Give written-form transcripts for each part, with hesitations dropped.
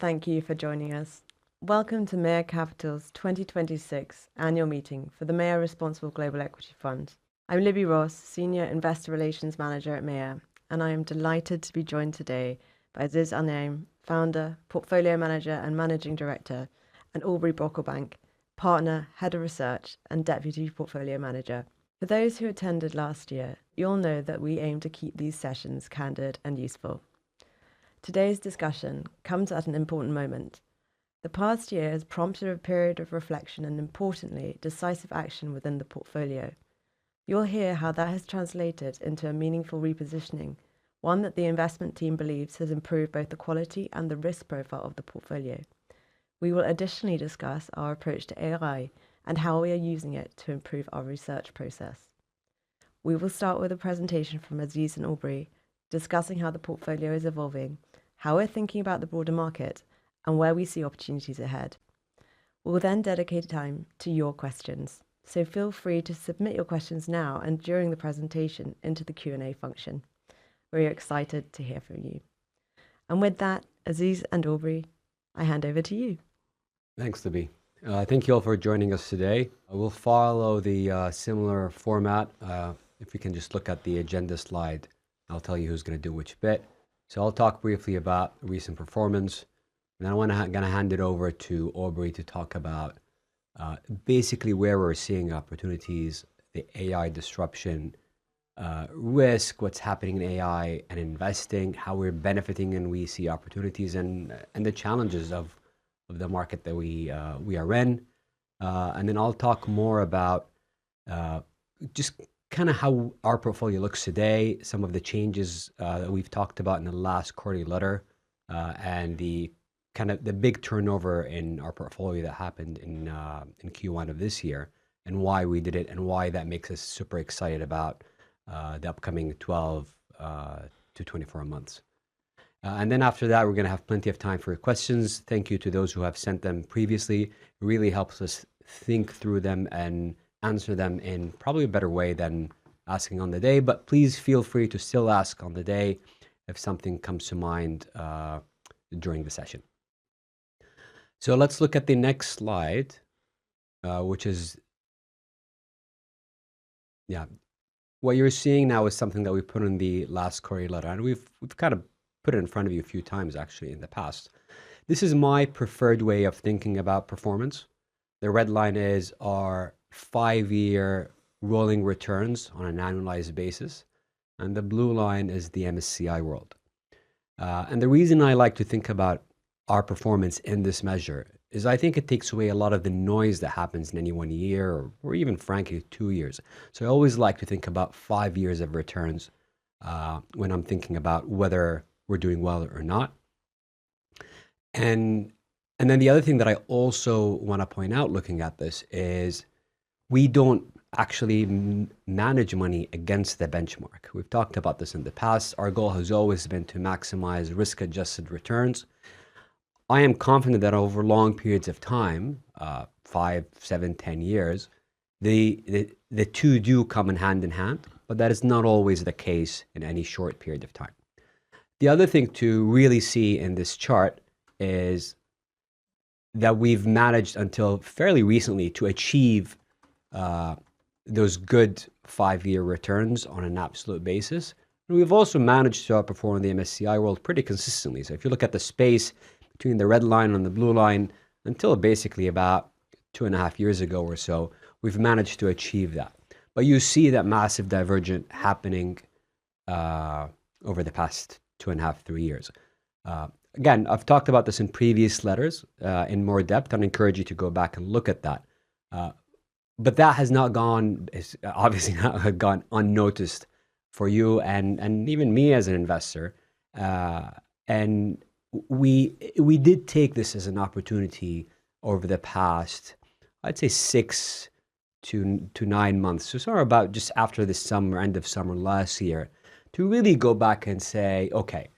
thank you for joining us. Welcome to Mayar Capital's 2026 annual meeting for the Mayar Responsible Global Equity Fund. I'm Libby Ross, Senior Investor Relations Manager at Mayar, and I am delighted to be joined today by Aziz Al-Naim, Founder, Portfolio Manager and Managing Director, and Aubrey Brocklebank, Partner, Head of Research and Deputy Portfolio Manager. For those who attended last year, you'll know that we aim to keep these sessions candid and useful. Today's discussion comes at an important moment. The past year has prompted a period of reflection and, importantly, decisive action within the portfolio. You'll hear how that has translated into a meaningful repositioning, one that the investment team believes has improved both the quality and the risk profile of the portfolio. We will additionally discuss our approach to AI and how we are using it to improve our research process. We will start with a presentation from Aziz and Aubrey, discussing how the portfolio is evolving, how we're thinking about the broader market, and where we see opportunities ahead. We'll then dedicate time to your questions, so feel free to submit your questions now and during the presentation into the Q&A function. We're excited to hear from you. And with that, Aziz and Aubrey, I hand over to you. Thanks, Libby. Thank you all for joining us today. We'll follow the similar format. If we can just look at the agenda slide, I'll tell you who's going to do which bit. So I'll talk briefly about recent performance, and then I'm going to hand it over to Aubrey to talk about basically where we're seeing opportunities, the AI disruption, risk, what's happening in AI and investing, how we're benefiting and we see opportunities, and the challenges of the market that we are in. And then I'll talk more about just kind of how our portfolio looks today, some of the changes that we've talked about in the last quarterly letter, and the kind of the big turnover in our portfolio that happened in Q1 of this year, and why we did it, and why that makes us super excited about the upcoming 12 to 24 months. And then after that, we're going to have plenty of time for questions. Thank you to those who have sent them previously. It really helps us think through them and answer them in probably a better way than asking on the day, but please feel free to still ask on the day if something comes to mind during the session. So let's look at the next slide, which is, what you're seeing now is something that we put in the last quarterly letter, and we've kind of put it in front of you a few times actually in the past. This is my preferred way of thinking about performance. The red line is our 5-year rolling returns on an annualized basis, and the blue line is the MSCI World. And the reason I like to think about our performance in this measure is I think it takes away a lot of the noise that happens in any one year, or even frankly 2 years. So I always like to think about 5 years of returns when I'm thinking about whether we're doing well or not. And then the other thing that I also want to point out looking at this is we don't actually manage money against the benchmark. We've talked about this in the past. Our goal has always been to maximize risk-adjusted returns. I am confident that over long periods of time, 5, 7, 10 years, the two do come in hand, but that is not always the case in any short period of time. The other thing to really see in this chart is that we've managed until fairly recently to achieve those good 5-year returns on an absolute basis. And we've also managed to outperform the MSCI World pretty consistently. So if you look at the space between the red line and the blue line, until basically about 2.5 years ago or so, we've managed to achieve that. But you see that massive divergence happening over the past 2.5, 3 years. Again, I've talked about this in previous letters in more depth, and I encourage you to go back and look at that. But that has not gone, obviously not gone unnoticed for you and even me as an investor. And we did take this as an opportunity over the past, I'd say 6 to 9 months. So sort of about just after the summer, end of summer last year, to really go back and say, okay,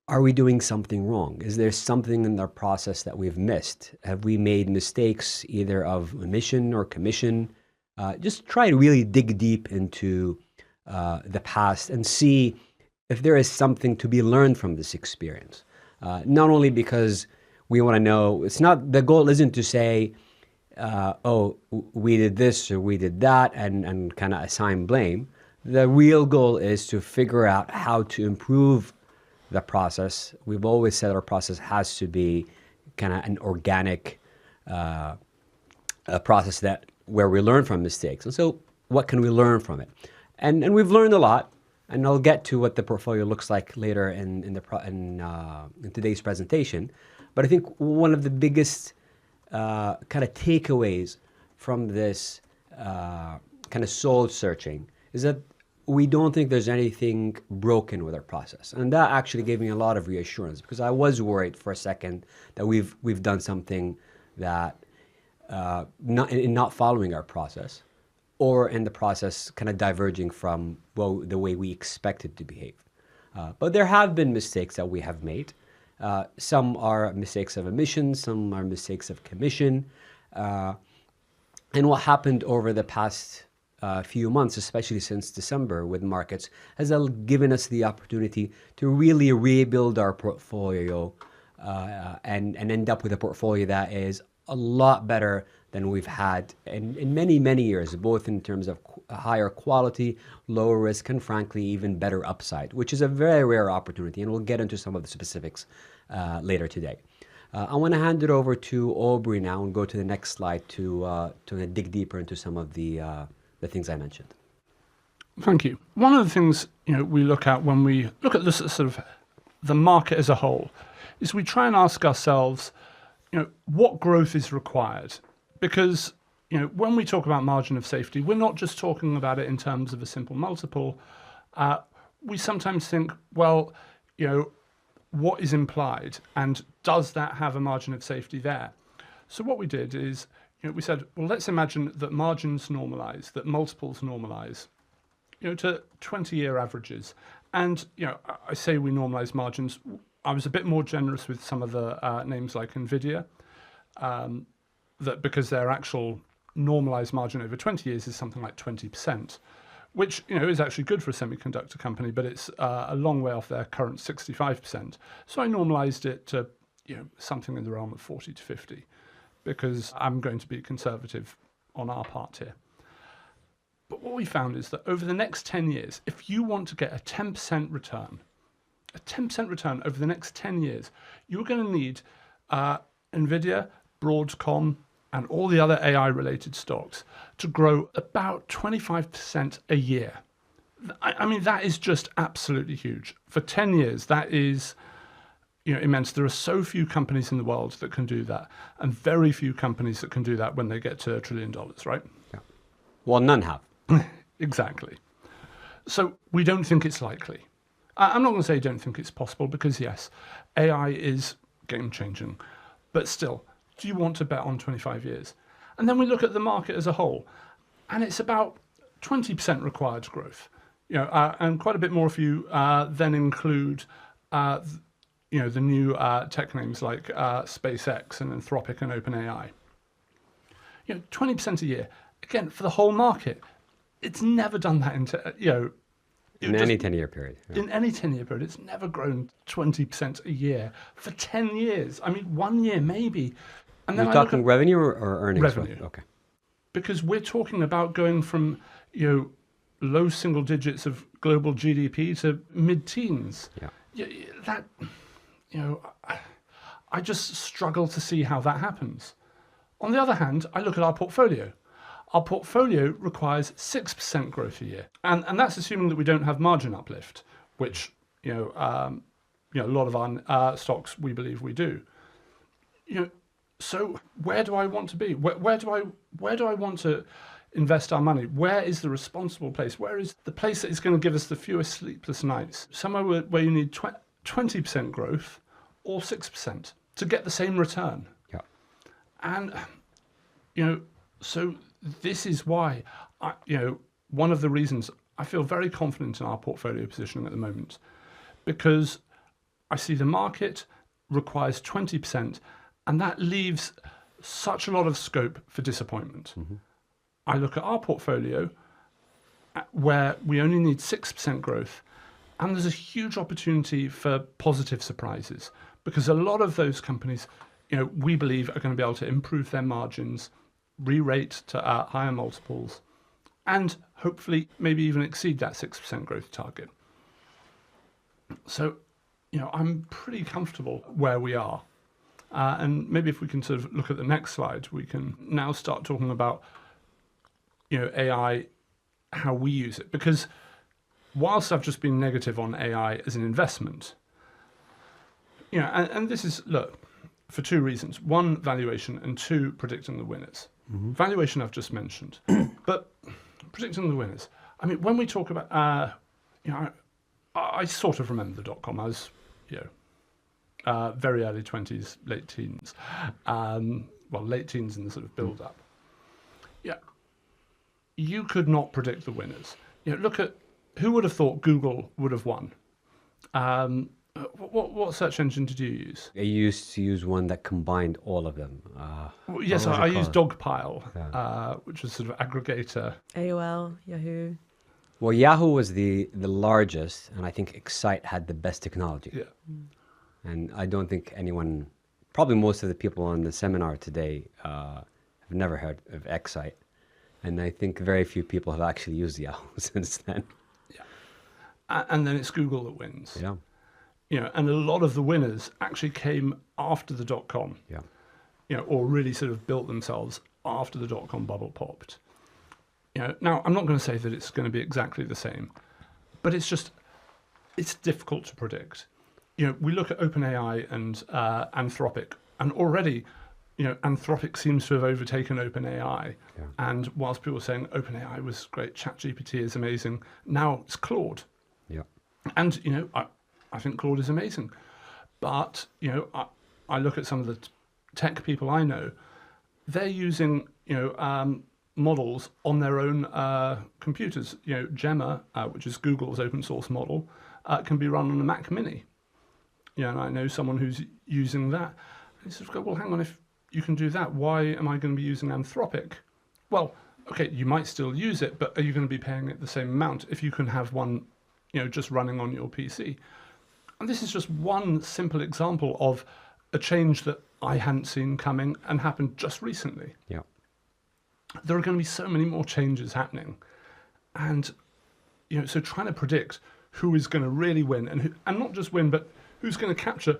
are we doing something wrong? Is there something in our process that we've missed? Have we made mistakes either of omission or commission? Just try to really dig deep into the past and see if there is something to be learned from this experience. Not only because we want to know, the goal isn't to say, we did this or we did that and kind of assign blame. The real goal is to figure out how to improve the process. We've always said our process has to be kind of an organic a process where we learn from mistakes. And so what can we learn from it? And we've learned a lot, and I'll get to what the portfolio looks like later in today's presentation. But I think one of the biggest kind of takeaways from this kind of soul searching is that we don't think there's anything broken with our process. And that actually gave me a lot of reassurance, because I was worried for a second that we've done something that not following our process, or in the process kind of diverging from the way we expected to behave. But there have been mistakes that we have made. Some are mistakes of omission, some are mistakes of commission. And what happened over the past few months, especially since December with markets, has given us the opportunity to really rebuild our portfolio and end up with a portfolio that is a lot better than we've had in many, many years, both in terms of higher quality, lower risk, and frankly, even better upside, which is a very rare opportunity. And we'll get into some of the specifics later today. I want to hand it over to Aubrey now and go to the next slide to dig deeper into some of the things I mentioned. Thank you. One of the things we look at when we look at this sort of the market as a whole is we try and ask ourselves, what growth is required? Because when we talk about margin of safety, we're not just talking about it in terms of a simple multiple. We sometimes think, what is implied, and does that have a margin of safety there? So what we did is, we said, well, let's imagine that margins normalize, that multiples normalize, to 20-year averages. And, I say we normalize margins. I was a bit more generous with some of the names like NVIDIA, that because their actual normalized margin over 20 years is something like 20%, which is actually good for a semiconductor company, but it's a long way off their current 65%. So I normalized it to something in the realm of 40 to 50, because I'm going to be conservative on our part here. But what we found is that over the next 10 years, if you want to get a 10% return over the next 10 years, you're going to need NVIDIA, Broadcom, and all the other AI-related stocks to grow about 25% a year. I mean, that is just absolutely huge. For 10 years, that is immense. There are so few companies in the world that can do that, and very few companies that can do that when they get to $1 trillion, right? Yeah. Well, none have. Exactly. So we don't think it's likely. I'm not going to say don't think it's possible, because yes, AI is game-changing, but still, do you want to bet on 25 years? And then we look at the market as a whole, and it's about 20% required growth, and quite a bit more if you then include the new tech names like SpaceX and Anthropic and OpenAI. 20% a year. Again, for the whole market, it's never done that in any 10-year period. Yeah. In any 10-year period, it's never grown 20% a year for 10 years. I mean, 1 year maybe. And then you're talking revenue or earnings? Revenue. Okay. Because we're talking about going from, low single digits of global GDP to mid-teens. Yeah. That, I just struggle to see how that happens. On the other hand, I look at our portfolio. Our portfolio requires 6% growth a year. And that's assuming that we don't have margin uplift, which, a lot of our stocks, we believe we do. So where do I want to be? Where do I want to invest our money? Where is the responsible place? Where is the place that is going to give us the fewest sleepless nights? Somewhere where you need 20% growth or 6% to get the same return. Yeah. And, so this is why, one of the reasons I feel very confident in our portfolio positioning at the moment, because I see the market requires 20%, and that leaves such a lot of scope for disappointment. Mm-hmm. I look at our portfolio where we only need 6% growth, and there's a huge opportunity for positive surprises, because a lot of those companies, we believe are going to be able to improve their margins, re-rate to higher multiples, and hopefully maybe even exceed that 6% growth target. So, I'm pretty comfortable where we are. And maybe if we can sort of look at the next slide, we can now start talking about, AI, how we use it. Because whilst I've just been negative on AI as an investment, and this is, look, for two reasons. One, valuation, and two, predicting the winners. Mm-hmm. Valuation I've just mentioned, but predicting the winners. I mean, when we talk about, I sort of remember the dot-com. I was, very early 20s, late teens. Late teens in the sort of build-up. Yeah. You could not predict the winners. Look at, who would have thought Google would have won? What search engine did you use? I used to use one that combined all of them. Yes, I used Dogpile, which was sort of aggregator. AOL, Yahoo. Well, Yahoo was the largest, and I think Excite had the best technology. Yeah. And I don't think anyone, probably most of the people on the seminar today have never heard of Excite. And I think very few people have actually used Yahoo since then. Yeah. And then it's Google that wins. Yeah. And a lot of the winners actually came after the dot-com. Yeah. Or really sort of built themselves after the dot-com bubble popped. Now, I'm not going to say that it's going to be exactly the same, but it's difficult to predict. We look at OpenAI and Anthropic, and already, Anthropic seems to have overtaken OpenAI. Yeah. And whilst people are saying OpenAI was great, ChatGPT is amazing, now it's Claude. Yeah. And, I think Claude is amazing. But, I look at some of the tech people I know, they're using, models on their own computers. Gemma, which is Google's open source model, can be run on a Mac Mini. And I know someone who's using that. And you sort of go, well, hang on, if you can do that, why am I going to be using Anthropic? Well, okay, you might still use it, but are you going to be paying it the same amount if you can have one, just running on your PC? And this is just one simple example of a change that I hadn't seen coming and happened just recently. Yeah. There are going to be so many more changes happening. And, so trying to predict who is going to really win and not just win, but who's going to capture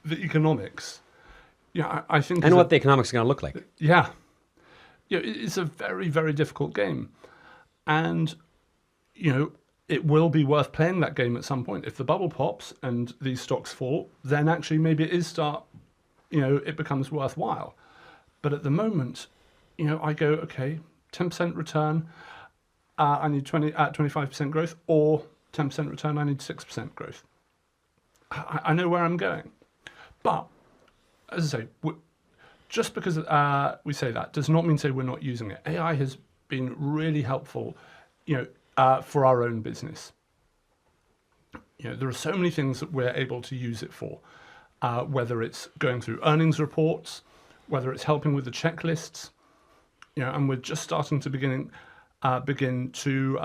the economics. I think... And what the economics are going to look like. Yeah. It's a very, very difficult game. And, it will be worth playing that game at some point. If the bubble pops and these stocks fall, then actually maybe it becomes worthwhile. But at the moment, I go, okay, 10% return, I need 25% growth, or 10% return, I need 6% growth. I know where I'm going. But, as I say, just because we say that does not mean to say we're not using it. AI has been really helpful, for our own business. There are so many things that we're able to use it for, whether it's going through earnings reports, whether it's helping with the checklists, and we're just starting to begin to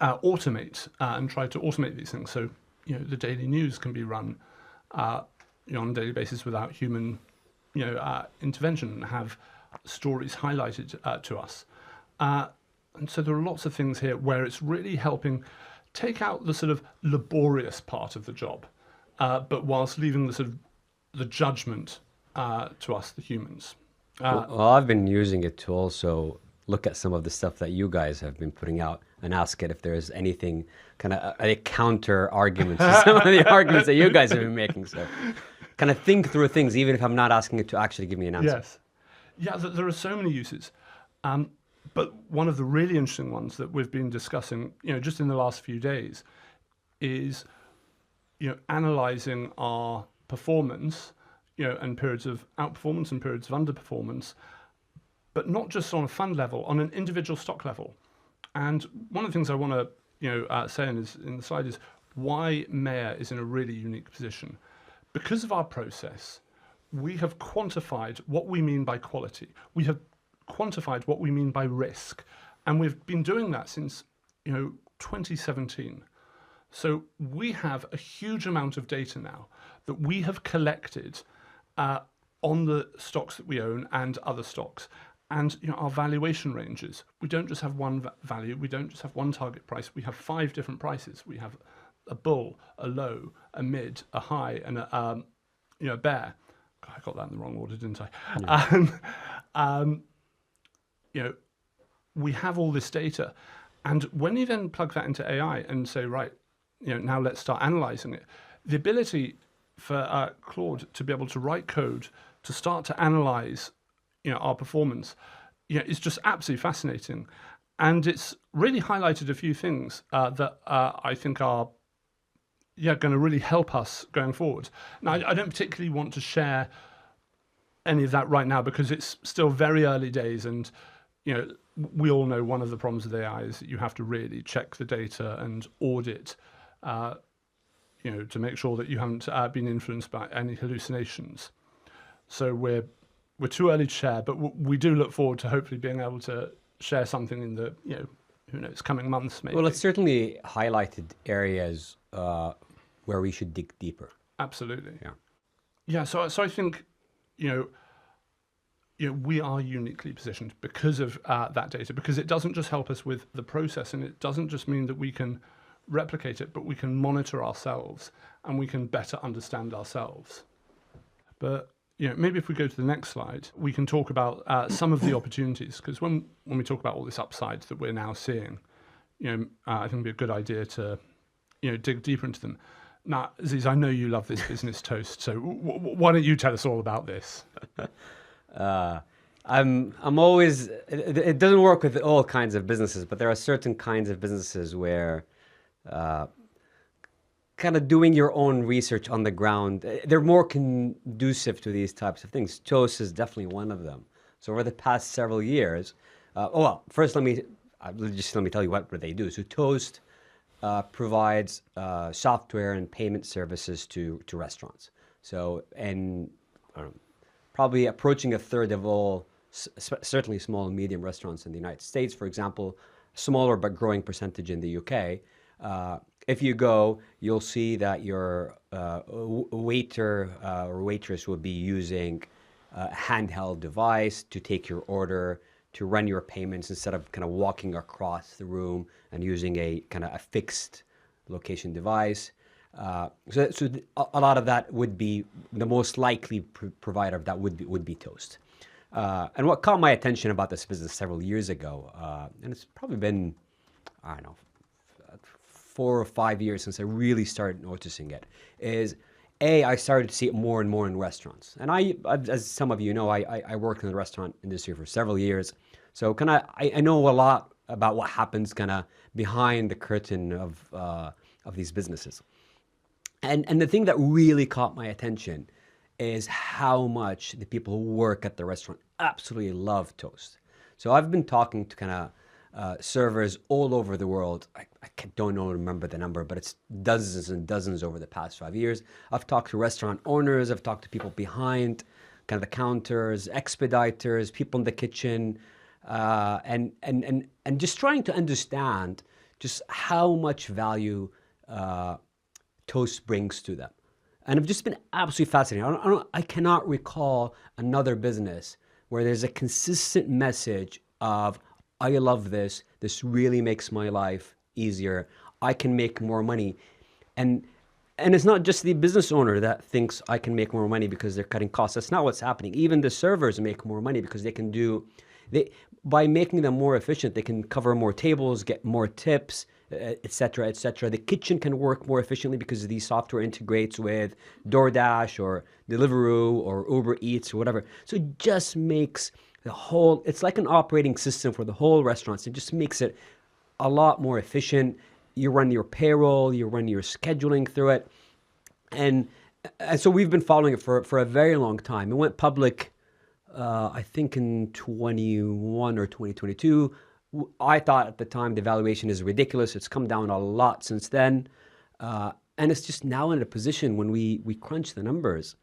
automate and try to automate these things. So, the daily news can be run, on a daily basis without human, intervention, and have stories highlighted to us. And so there are lots of things here where it's really helping take out the sort of laborious part of the job, but whilst leaving the sort of the judgment to us, the humans. Well, I've been using it to also look at some of the stuff that you guys have been putting out and ask it if there's anything kind of a counter argument to some of the arguments that you guys have been making. So kind of think through things, even if I'm not asking it to actually give me an answer. Yes. Yeah, there are so many uses. But one of the really interesting ones that we've been discussing, just in the last few days is, analyzing our performance, and periods of outperformance and periods of underperformance, but not just on a fund level, on an individual stock level. And one of the things I want to, say in the slide is why Mayar is in a really unique position. Because of our process, we have quantified what we mean by quality. We have quantified what we mean by risk. And we've been doing that since, 2017. So we have a huge amount of data now that we have collected on the stocks that we own and other stocks. And our valuation ranges. We don't just have one value. We don't just have one target price. We have 5 different prices. We have a bull, a low, a mid, a high, and a bear. God, I got that in the wrong order, didn't I? Yeah. We have all this data, and when you then plug that into AI and say, right, now let's start analyzing it, the ability for Claude to be able to write code to start to analyze our performance is just absolutely fascinating. And it's really highlighted a few things that I think are going to really help us going forward. Now, I don't particularly want to share any of that right now because it's still very early days, and we all know one of the problems with AI is that you have to really check the data and audit to make sure that you haven't been influenced by any hallucinations. So we're too early to share, but we do look forward to hopefully being able to share something in the who knows, coming months maybe. Well, it's certainly highlighted areas where we should dig deeper. Absolutely. Yeah. Yeah. So I think we are uniquely positioned because of that data, because it doesn't just help us with the process, and it doesn't just mean that we can replicate it, but we can monitor ourselves and we can better understand ourselves. But maybe if we go to the next slide, we can talk about some of the opportunities, because when we talk about all this upside that we're now seeing, I think it'd be a good idea to dig deeper into them. Now, Aziz, I know you love this business toast, so why don't you tell us all about this? I'm always, it doesn't work with all kinds of businesses, but there are certain kinds of businesses where kind of doing your own research on the ground, they're more conducive to these types of things. Toast is definitely one of them. So over the past several years, first let me tell you what they do. So Toast provides software and payment services to restaurants. So, and probably approaching a third of all, certainly small and medium restaurants in the United States, for example, smaller but growing percentage in the UK. If you go, you'll see that your waiter or waitress will be using a handheld device to take your order, to run your payments instead of kind of walking across the room and using a kind of a fixed location device. So a lot of that would be the most likely provider of that would be Toast. And what caught my attention about this business several years ago, and it's probably been, I don't know, 4 or 5 years since I really started noticing it, is I started to see it more and more in restaurants. And as some of you know, I worked in the restaurant industry for several years. So I know a lot about what happens kind of behind the curtain of these businesses. And the thing that really caught my attention is how much the people who work at the restaurant absolutely love Toast. So I've been talking to kind of servers all over the world. I don't remember the number, but it's dozens and dozens over the past 5 years. I've talked to restaurant owners. I've talked to people behind kind of the counters, expediters, people in the kitchen, and just trying to understand just how much value Toast brings to them. And I've just been absolutely fascinated. I cannot recall another business where there's a consistent message of, I love this. This really makes my life easier. I can make more money. And it's not just the business owner that thinks I can make more money because they're cutting costs. That's not what's happening. Even the servers make more money because by making them more efficient, they can cover more tables, get more tips, et cetera, et cetera. The kitchen can work more efficiently because the software integrates with DoorDash or Deliveroo or Uber Eats or whatever. So it just makes it's like an operating system for the whole restaurants. It just makes it a lot more efficient. You run your payroll, you run your scheduling through it. And so we've been following it for a very long time. It went public, I think in 21 or 2022. I thought at the time the valuation is ridiculous. It's come down a lot since then. And it's just now in a position when we crunch the numbers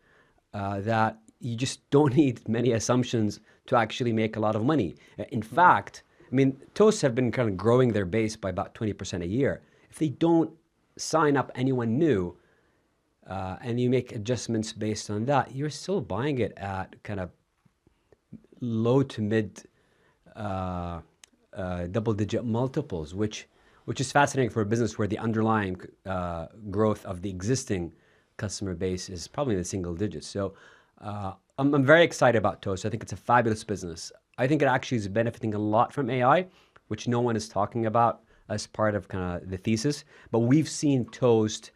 that you just don't need many assumptions to actually make a lot of money. In fact, I mean, Toast have been kind of growing their base by about 20% a year. If they don't sign up anyone new and you make adjustments based on that, you're still buying it at kind of low to mid double-digit multiples, which is fascinating for a business where the underlying growth of the existing customer base is probably in the single digits. So I'm very excited about Toast. I think it's a fabulous business. I think it actually is benefiting a lot from AI, which no one is talking about as part of kind of the thesis. But we've seen Toast,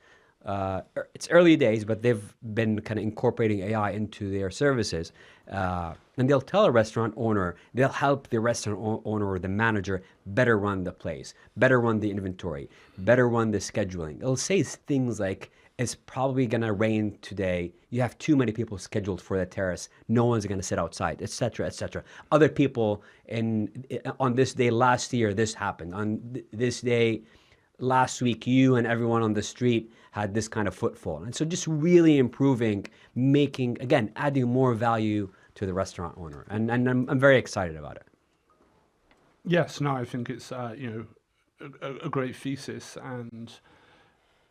it's early days, but they've been kind of incorporating AI into their services. And they'll tell a restaurant owner, they'll help the restaurant owner or the manager better run the place, better run the inventory, better run the scheduling. It'll say things like, it's probably going to rain today. You have too many people scheduled for the terrace. No one's going to sit outside, etc., etc. Other people on this day last year, this happened. On this day last week, you and everyone on the street had this kind of footfall. And so just really improving, making, again, adding more value to the restaurant owner. And I'm very excited about it. Yes, no, I think it's a great thesis, and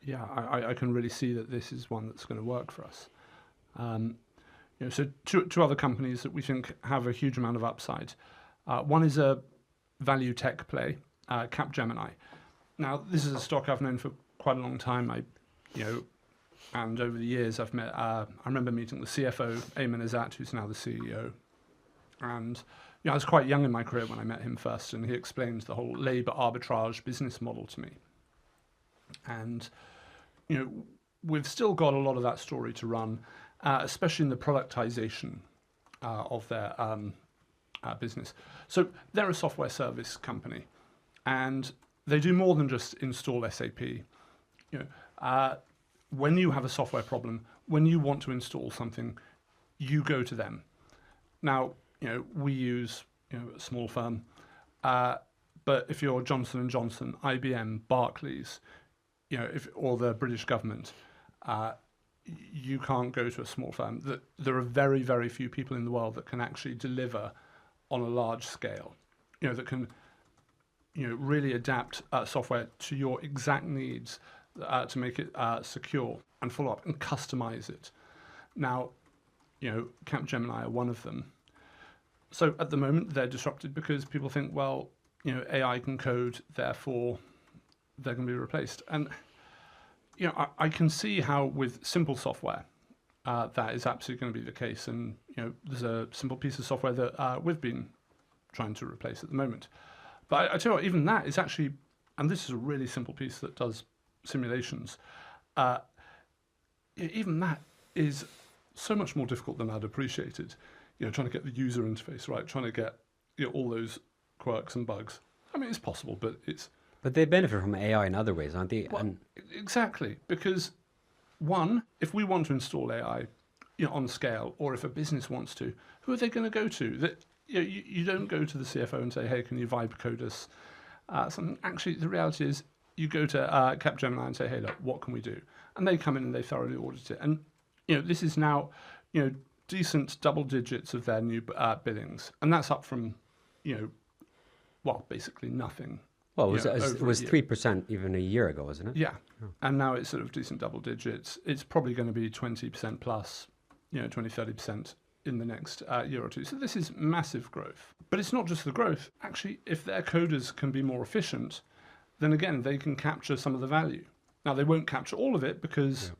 yeah, I can really see that this is one that's going to work for us. So two other companies that we think have a huge amount of upside. One is a value tech play, Capgemini. Now, this is a stock I've known for quite a long time. And over the years I've met. I remember meeting the CFO, Ayman Azat, who's now the CEO. And I was quite young in my career when I met him first, and he explained the whole labour arbitrage business model to me. And we've still got a lot of that story to run, especially in the productization of their business. So they're a software service company, and they do more than just install SAP. When you have a software problem, when you want to install something, you go to them. Now, we use a small firm, but if you're Johnson & Johnson, IBM, Barclays, or the British government, you can't go to a small firm. There are very, very few people in the world that can actually deliver on a large scale, that can, really adapt software to your exact needs to make it secure and follow up and customize it. Now, Capgemini are one of them. So at the moment, they're disrupted because people think, well, AI can code, therefore they're going to be replaced. And I can see how with simple software that is absolutely going to be the case. And there's a simple piece of software that we've been trying to replace at the moment. But I tell you what, even that is actually, and this is a really simple piece that does simulations. Even that is so much more difficult than I'd appreciated. Trying to get the user interface right, trying to get all those quirks and bugs. I mean, it's possible, but it's. But they benefit from AI in other ways, aren't they? Well, exactly, because one, if we want to install AI, on scale, or if a business wants to, who are they going to go to? That you don't go to the CFO and say, "Hey, can you vibe code us something?" Actually, the reality is, you go to Capgemini and say, "Hey, look, what can we do?" And they come in and they thoroughly audit it. And this is now decent double digits of their new billings, and that's up from basically nothing. Well, it was 3% even a year ago, wasn't it? Yeah. Oh. And now it's sort of decent double digits. It's probably going to be 20% plus, 20, 30% in the next year or two. So this is massive growth. But it's not just the growth. Actually, if their coders can be more efficient, then again, they can capture some of the value. Now, they won't capture all of it because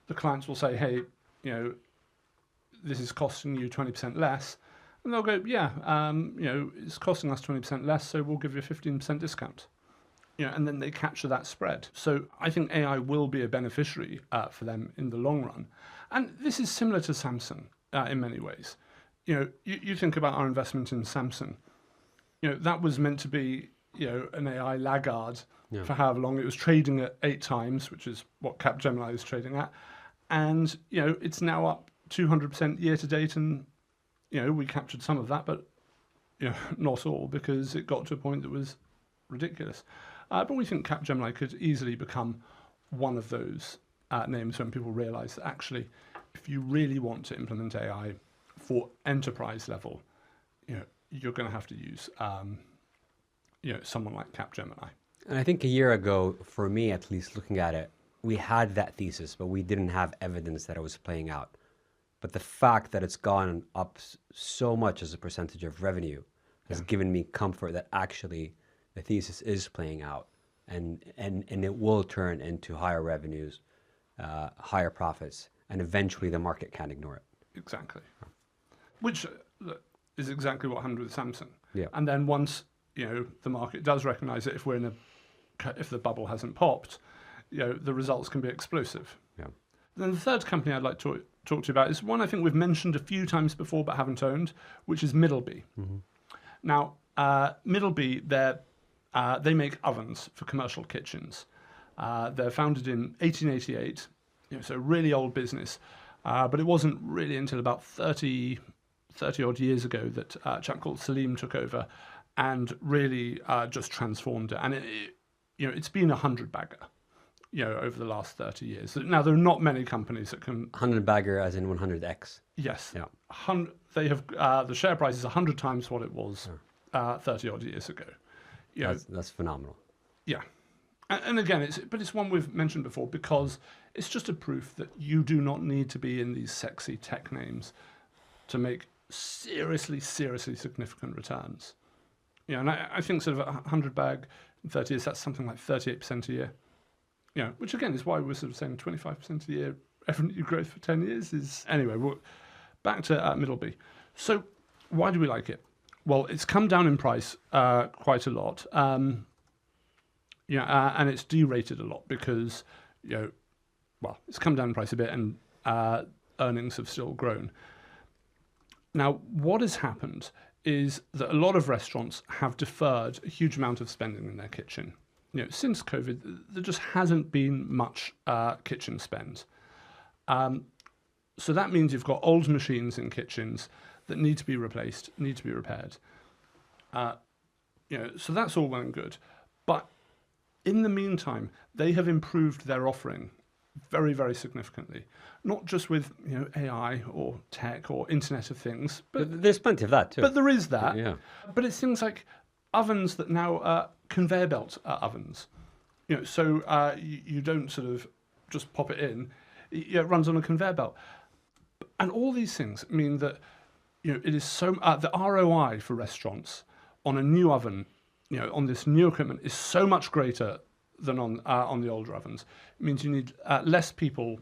the clients will say, hey, this is costing you 20% less. And they'll go, it's costing us 20% less, so we'll give you a 15% discount. And then they capture that spread. So I think AI will be a beneficiary for them in the long run. And this is similar to Samsung in many ways. You think about our investment in Samsung. That was meant to be, an AI laggard for however long. It was trading at 8 times, which is what Capgemini is trading at. And, it's now up 200% year to date, and we captured some of that, but not all, because it got to a point that was ridiculous. But we think Capgemini could easily become one of those names when people realise that actually, if you really want to implement AI for enterprise level, you're going to have to use someone like Capgemini. And I think a year ago, for me at least, looking at it, we had that thesis, but we didn't have evidence that it was playing out. But the fact that it's gone up so much as a percentage of revenue has given me comfort that actually the thesis is playing out, and it will turn into higher revenues, higher profits, and eventually the market can't ignore it. Exactly. Which is exactly what happened with Samsung. Yeah. And then once, the market does recognize it, if the bubble hasn't popped, the results can be explosive. Yeah. Then the third company I'd like to talk to you about is one I think we've mentioned a few times before but haven't owned, which is Middleby. Mm-hmm. Now, Middleby, they make ovens for commercial kitchens. They're founded in 1888, so a really old business. But it wasn't really until about 30 odd years ago that a chap called Salim took over and really just transformed it. And it's been a 100-bagger, over the last 30 years. Now, there are not many companies that can... 100-bagger as in 100x. Yes. Yeah. They have the share price is 100 times what it was 30 odd years ago. That's phenomenal. Yeah. And again, it's one we've mentioned before because it's just a proof that you do not need to be in these sexy tech names to make seriously significant returns. And I think sort of a 100 bag in 30 years, that's something like 38% a year. Which again is why we're sort of saying 25% a year revenue growth for 10 years is... Anyway, back to Middleby. So why do we like it? Well, it's come down in price quite a lot. And it's derated a lot because, it's come down in price a bit and earnings have still grown. Now, what has happened is that a lot of restaurants have deferred a huge amount of spending in their kitchen. Since COVID, there just hasn't been much kitchen spend. So that means you've got old machines in kitchens that need to be replaced, need to be repaired. So that's all well and good. But in the meantime, they have improved their offering very, very significantly. Not just with AI or tech or Internet of Things, but there's plenty of that too. But there is that. Yeah. But it's things like ovens that now are conveyor belt ovens. So you don't sort of just pop it in. It runs on a conveyor belt. And all these things mean that it is so the ROI for restaurants on a new oven, on this new equipment is so much greater than on the older ovens. It means you need less people,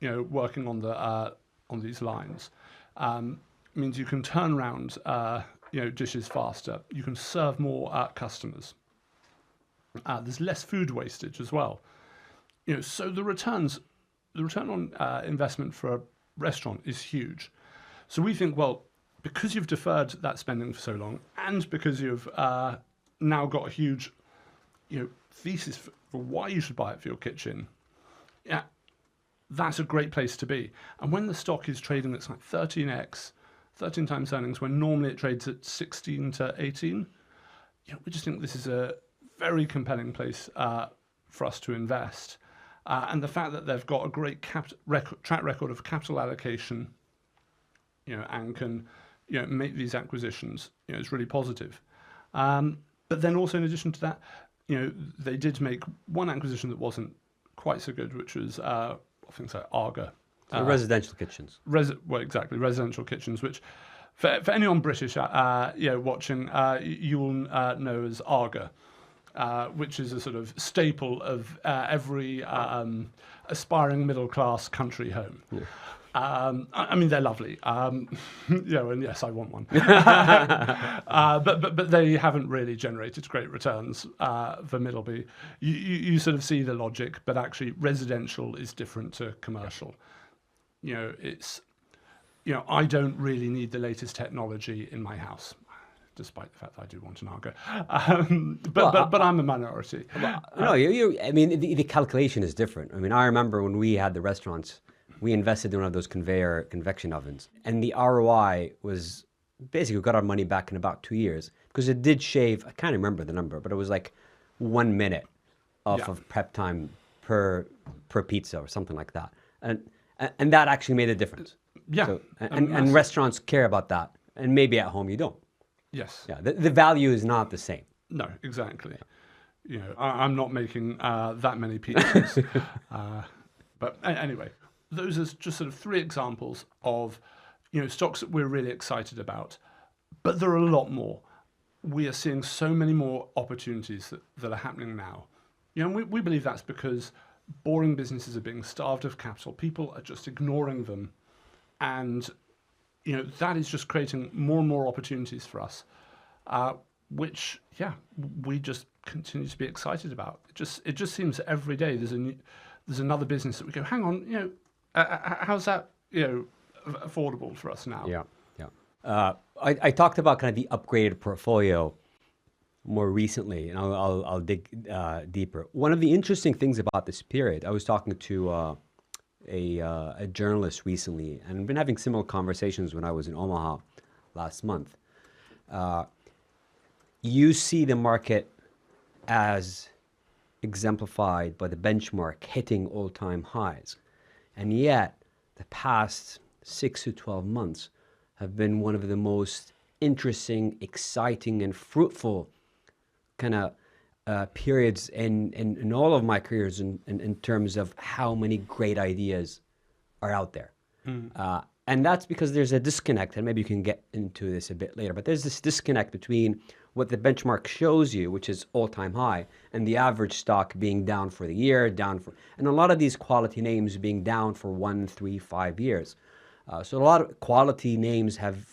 working on these lines. It means you can turn around, dishes faster. You can serve more customers. There's less food wastage as well. So the return on investment for a restaurant is huge. So we think, well, because you've deferred that spending for so long, and because you've now got a huge, thesis for why you should buy it for your kitchen, that's a great place to be. And when the stock is trading at like 13 times earnings, when normally it trades at 16 to 18, we just think this is a very compelling place for us to invest. And the fact that they've got a great track record of capital allocation, and can, make these acquisitions, is really positive. But then also in addition to that, they did make one acquisition that wasn't quite so good, which was things like Arga. Residential kitchens. Exactly, residential kitchens, which for anyone British, watching, you will know as Arga. Which is a sort of staple of every aspiring middle-class country home. Yeah. I mean, they're lovely. And yes, I want one. But they haven't really generated great returns for Middleby. You sort of see the logic, but actually residential is different to commercial. It's, I don't really need the latest technology in my house, despite the fact that I do want an Arga. But I'm a minority. No, I mean, the calculation is different. I mean, I remember when we had the restaurants, we invested in one of those convection ovens, and the ROI was basically we got our money back in about 2 years because it did shave. I can't remember the number, but it was like 1 minute off of prep time per pizza or something like that, and that actually made a difference. Yeah, so, and restaurants care about that, and maybe at home you don't. Yes. Yeah, the value is not the same. No, exactly. I'm not making that many pizzas. But anyway, those are just sort of three examples of, stocks that we're really excited about. But there are a lot more. We are seeing so many more opportunities that are happening now. And we believe that's because boring businesses are being starved of capital. People are just ignoring them. And, that is just creating more and more opportunities for us, which, we just continue to be excited about. It just seems every day there's another business that we go, hang on, how's that, affordable for us now? Yeah. I talked about kind of the upgraded portfolio more recently, and I'll dig deeper. One of the interesting things about this period, I was talking to a journalist recently, and I've been having similar conversations when I was in Omaha last month. You see the market as exemplified by the benchmark hitting all-time highs, and yet the past 6 to 12 months have been one of the most interesting, exciting, and fruitful kind of periods in all of my careers in terms of how many great ideas are out there. And that's because there's a disconnect, and maybe you can get into this a bit later, but there's this disconnect between what the benchmark shows you, which is all-time high, and the average stock being down for the year, and a lot of these quality names being down for 1, 3, 5 years. So a lot of quality names have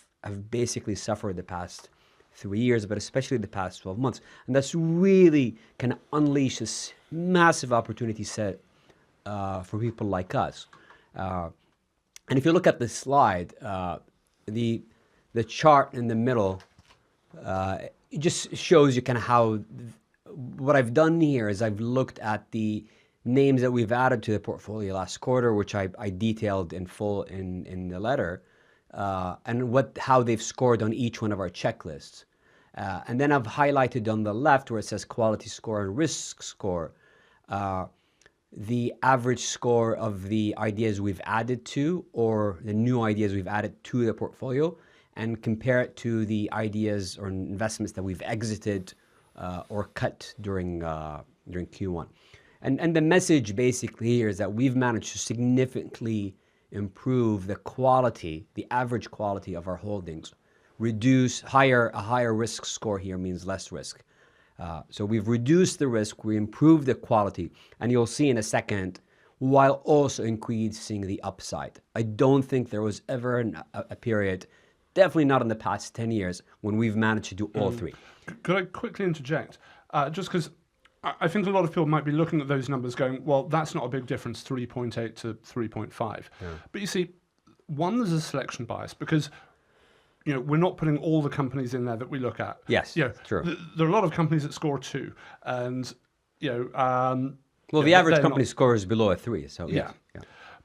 basically suffered the past 3 years, but especially the past 12 months. And that's really kind of unleashed this massive opportunity set for people like us. And if you look at this slide, the chart in the middle, it just shows you kind of how, what I've done here is I've looked at the names that we've added to the portfolio last quarter, which I detailed in full in the letter, and how they've scored on each one of our checklists. And then I've highlighted on the left where it says quality score and risk score, the average score of the ideas we've added to, or the new ideas we've added to the portfolio, and compare it to the ideas or investments that we've exited or cut during Q1. And the message basically here is that we've managed to significantly improve the quality, the average quality of our holdings. A higher risk score here means less risk. So we've reduced the risk, we improved the quality, and you'll see in a second, while also increasing the upside. I don't think there was ever a period, definitely not in the past 10 years, when we've managed to do all three. Could I quickly interject? Just because I think a lot of people might be looking at those numbers going, well, that's not a big difference, 3.8 to 3.5. Yeah. But you see, one, there's a selection bias because we're not putting all the companies in there that we look at. Yes, true. There are a lot of companies that score 2, and the average company score is below a 3. So yeah.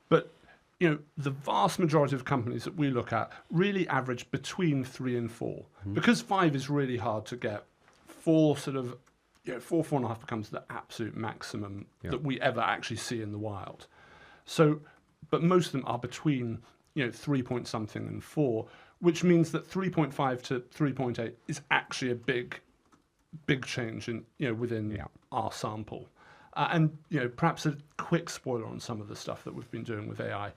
But the vast majority of companies that we look at really average between 3 and 4, because 5 is really hard to get. 4 sort of 4.5 becomes the absolute maximum that we ever actually see in the wild. So, but most of them are between 3 point something and 4, which means that 3.5 to 3.8 is actually a big change in within our sample. And perhaps a quick spoiler on some of the stuff that we've been doing with AI.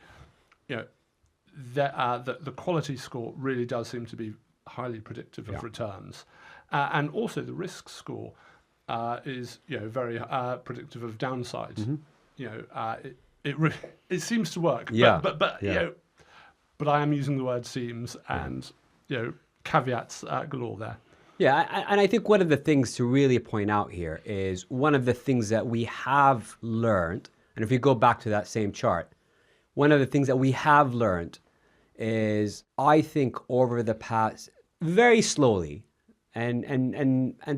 The quality score really does seem to be highly predictive of returns, and also the risk score is very predictive of downsides. It seems to work. But I am using the word seems, and caveats galore there. Yeah, and I think one of the things to really point out here is one of the things that we have learned, and if you go back to that same chart, one of the things that we have learned is, I think over the past, very slowly, and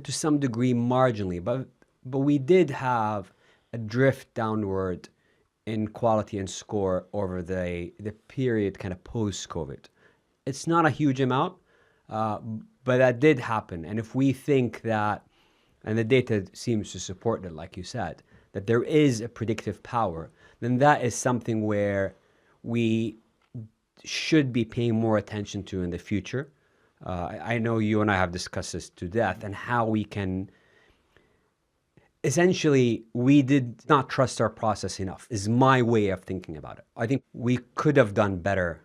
to some degree marginally, but we did have a drift downward in quality and score over the period kind of post-COVID. It's not a huge amount, but that did happen. And if we think that, and the data seems to support it, like you said, that there is a predictive power, then that is something where we should be paying more attention to in the future. I know you and I have discussed this to death, and how we can essentially, we did not trust our process enough, is my way of thinking about it. I think we could have done better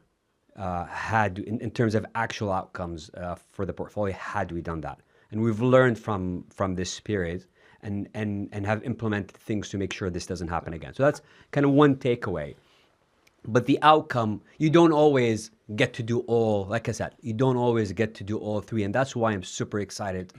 in terms of actual outcomes for the portfolio had we done that. And we've learned from this period and have implemented things to make sure this doesn't happen again. So that's kind of one takeaway. But the outcome, you don't always get to do all, like I said, you don't always get to do all three. And that's why I'm super excited.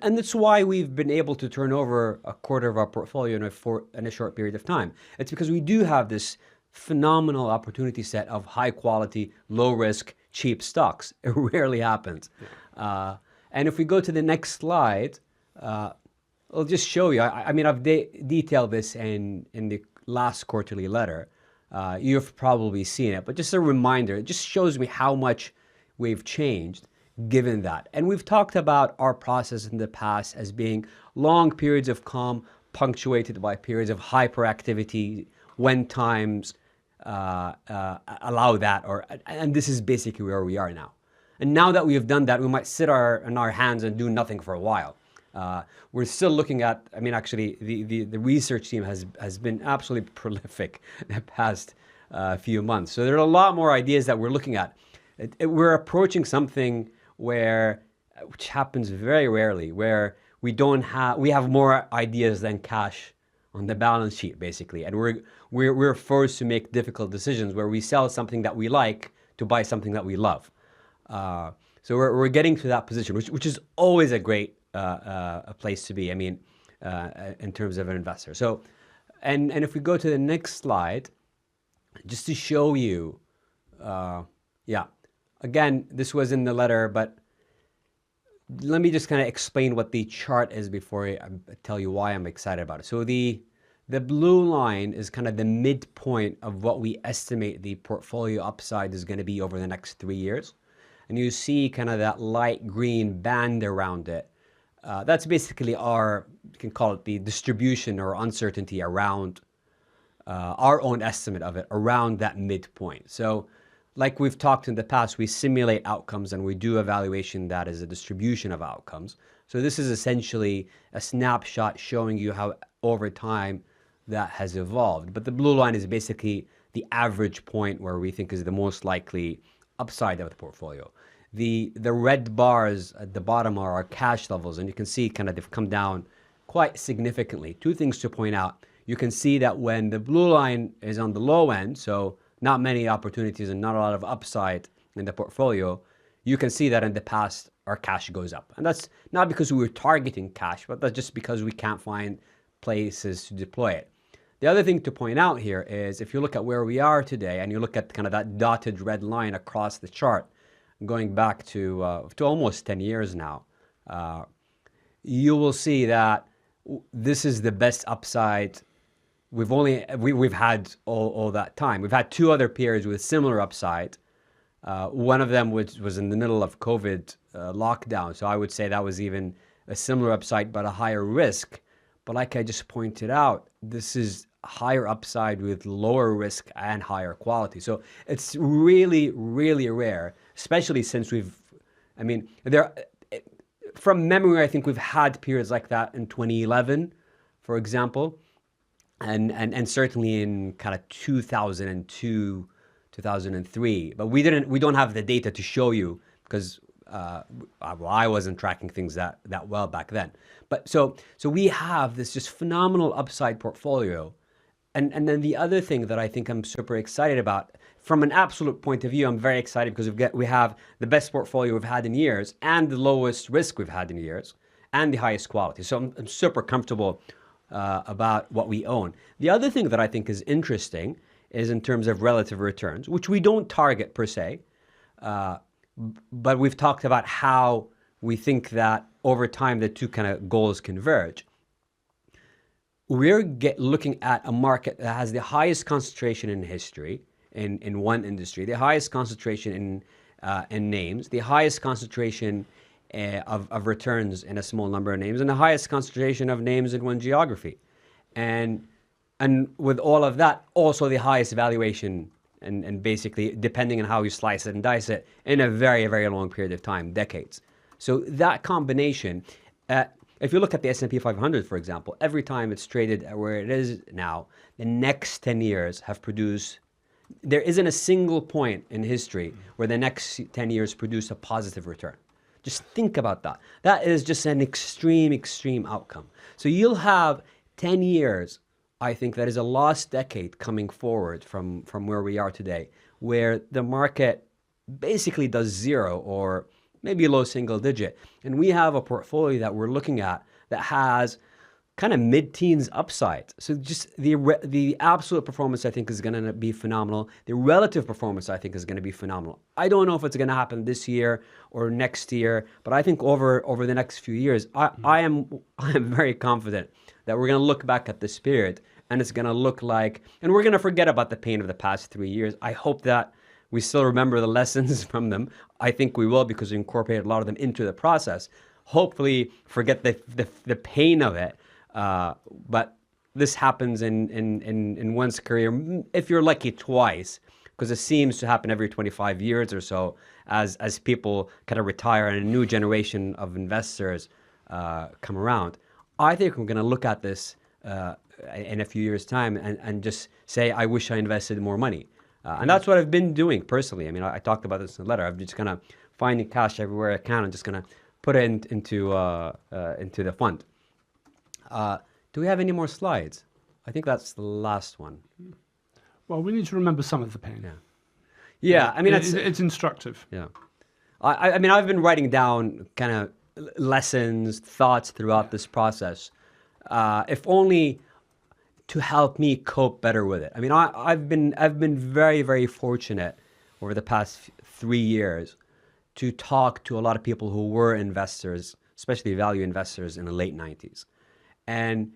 And that's why we've been able to turn over a quarter of our portfolio in a short period of time. It's because we do have this phenomenal opportunity set of high quality, low risk, cheap stocks. It rarely happens. And if we go to the next slide, I'll just show you. I mean, I've detailed this in the last quarterly letter. You've probably seen it, but just a reminder, it just shows me how much we've changed given that. And we've talked about our process in the past as being long periods of calm, punctuated by periods of hyperactivity when times allow that, and this is basically where we are now. And now that we have done that, we might sit on our hands and do nothing for a while. We're still looking at, I mean, actually, the research team has been absolutely prolific the past few months. So there are a lot more ideas that we're looking at. We're approaching something which happens very rarely, where we have more ideas than cash on the balance sheet, basically. And we're forced to make difficult decisions where we sell something that we like to buy something that we love. So we're getting to that position, which is always a great a place to be. I mean, in terms of an investor. So, and if we go to the next slide, just to show you, yeah. Again, this was in the letter, but let me just kind of explain what the chart is before I tell you why I'm excited about it. So the blue line is kind of the midpoint of what we estimate the portfolio upside is going to be over the next 3 years. And you see kind of that light green band around it. That's basically you can call it the distribution or uncertainty around our own estimate of it around that midpoint. So like we've talked in the past, we simulate outcomes and we do evaluation that is a distribution of outcomes. So this is essentially a snapshot showing you how over time that has evolved. But the blue line is basically the average point where we think is the most likely upside of the portfolio. The red bars at the bottom are our cash levels, and you can see kind of they've come down quite significantly. Two things to point out. You can see that when the blue line is on the low end, so not many opportunities and not a lot of upside in the portfolio, you can see that in the past our cash goes up. And that's not because we were targeting cash, but that's just because we can't find places to deploy it. The other thing to point out here is if you look at where we are today and you look at kind of that dotted red line across the chart, going back to almost 10 years now, you will see that this is the best upside we've had all that time. We've had two other periods with similar upside. One of them was in the middle of COVID lockdown, so I would say that was even a similar upside but a higher risk. But like I just pointed out, this is higher upside with lower risk and higher quality. So it's really, really rare, especially since from memory, I think we've had periods like that in 2011, for example, and certainly in kind of 2002, 2003. But we don't have the data to show you because I wasn't tracking things that well back then. But so we have this just phenomenal upside portfolio. And then the other thing that I think I'm super excited about, from an absolute point of view, I'm very excited because we have the best portfolio we've had in years and the lowest risk we've had in years and the highest quality. So I'm super comfortable about what we own. The other thing that I think is interesting is in terms of relative returns, which we don't target per se, but we've talked about how we think that over time the two kind of goals converge. We're looking at a market that has the highest concentration in history in one industry, the highest concentration in names, the highest concentration of returns in a small number of names, and the highest concentration of names in one geography. And with all of that, also the highest valuation and basically, depending on how you slice it and dice it, in a very, very long period of time, decades. So that combination, if you look at the S&P 500, for example, every time it's traded at where it is now, the next 10 years have produced, there isn't a single point in history where the next 10 years produce a positive return. Just think about that. That is just an extreme, extreme outcome. So you'll have 10 years, I think that is a lost decade coming forward from where we are today, where the market basically does zero or maybe a low single digit. And we have a portfolio that we're looking at that has kind of mid-teens upside. So just the absolute performance, I think, is going to be phenomenal. The relative performance, I think, is going to be phenomenal. I don't know if it's going to happen this year or next year, but I think over the next few years, I am very confident that we're going to look back at this period and it's going to look like, and we're going to forget about the pain of the past 3 years. I hope that we still remember the lessons from them. I think we will, because we incorporated a lot of them into the process. Hopefully forget the pain of it. But this happens in one's career, if you're lucky, twice, because it seems to happen every 25 years or so as people kind of retire and a new generation of investors come around. I think we're going to look at this in a few years' time and just say, I wish I invested more money. And that's what I've been doing personally. I mean, I talked about this in the letter. I'm just kind of finding cash everywhere I can and just going to put it into the fund. Do we have any more slides? I think that's the last one. Well, we need to remember some of the pain. Yeah. I mean, it's instructive. Yeah. I mean, I've been writing down kind of lessons, thoughts throughout this process, if only to help me cope better with it. I mean, I've been very, very fortunate over the past 3 years to talk to a lot of people who were investors, especially value investors in the late 90s. And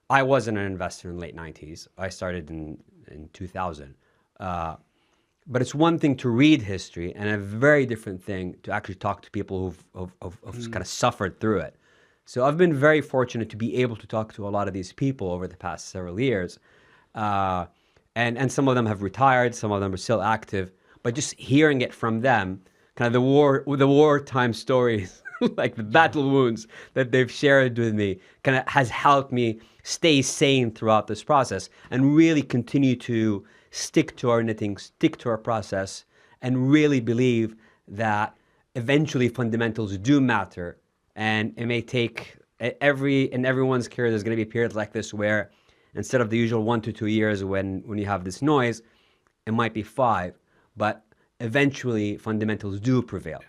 I wasn't an investor in the late 90s. I started in 2000. But it's one thing to read history and a very different thing to actually talk to people who've kind of suffered through it. So I've been very fortunate to be able to talk to a lot of these people over the past several years. And some of them have retired, some of them are still active. But just hearing it from them, kind of the wartime stories, like the battle wounds that they've shared with me, kind of has helped me stay sane throughout this process and really continue to stick to our knitting, stick to our process, and really believe that eventually fundamentals do matter. And it may take in everyone's career, there's going to be periods like this where instead of the usual 1 to 2 years when you have this noise, it might be 5, but eventually fundamentals do prevail.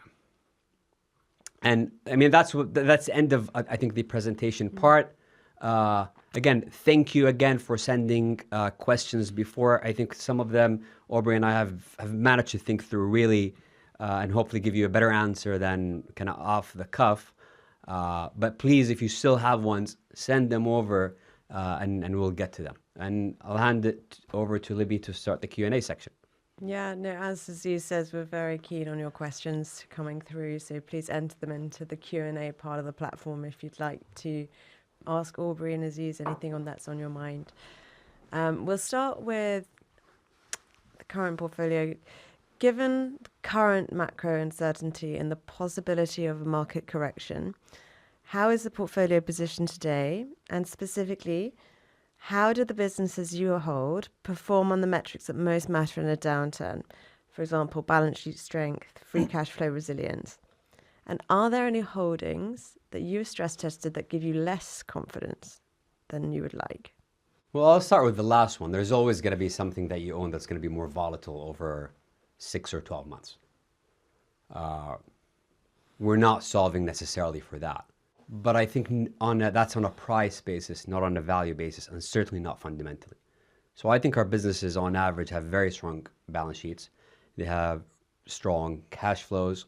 And I mean, that's the end of, I think, the presentation part. Again, thank you again for sending questions before. I think some of them, Aubrey and I have managed to think through really and hopefully give you a better answer than kind of off the cuff. But please, if you still have ones, send them over and we'll get to them. And I'll hand it over to Libby to start the Q&A section. Yeah, no, as Aziz says, we're very keen on your questions coming through. So please enter them into the Q&A part of the platform if you'd like to ask Aubrey and Aziz anything that's on your mind. We'll start with the current portfolio. Given the current macro uncertainty and the possibility of a market correction, how is the portfolio positioned today? And specifically, how do the businesses you hold perform on the metrics that most matter in a downturn? For example, balance sheet strength, free cash flow resilience. And are there any holdings that you've stress tested that give you less confidence than you would like? Well, I'll start with the last one. There's always going to be something that you own that's going to be more volatile over 6 or 12 months. We're not solving necessarily for that. But I think that's on a price basis, not on a value basis, and certainly not fundamentally. So I think our businesses on average have very strong balance sheets. They have strong cash flows.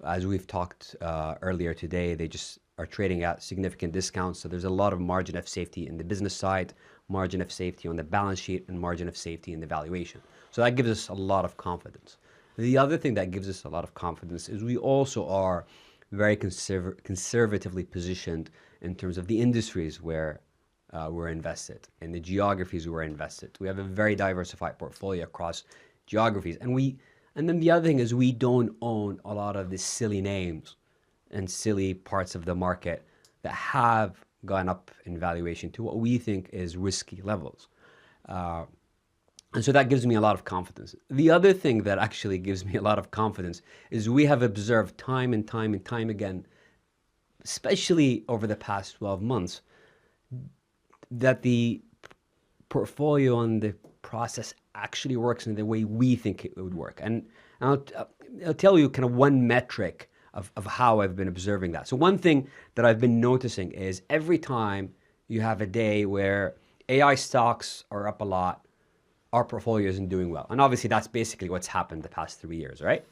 As we've talked earlier today, they just are trading at significant discounts. So there's a lot of margin of safety in the business side, margin of safety on the balance sheet, and margin of safety in the valuation. So that gives us a lot of confidence. The other thing that gives us a lot of confidence is we also are very conservatively positioned in terms of the industries where we're invested and the geographies we're invested. We have a very diversified portfolio across geographies. And then the other thing is we don't own a lot of the silly names and silly parts of the market that have gone up in valuation to what we think is risky levels. And so that gives me a lot of confidence. The other thing that actually gives me a lot of confidence is we have observed time and time and time again, especially over the past 12 months, that the portfolio and the process actually works in the way we think it would work. And I'll tell you kind of one metric of how I've been observing that. So one thing that I've been noticing is every time you have a day where AI stocks are up a lot, our portfolio isn't doing well. And obviously that's basically what's happened the past 3 years, right?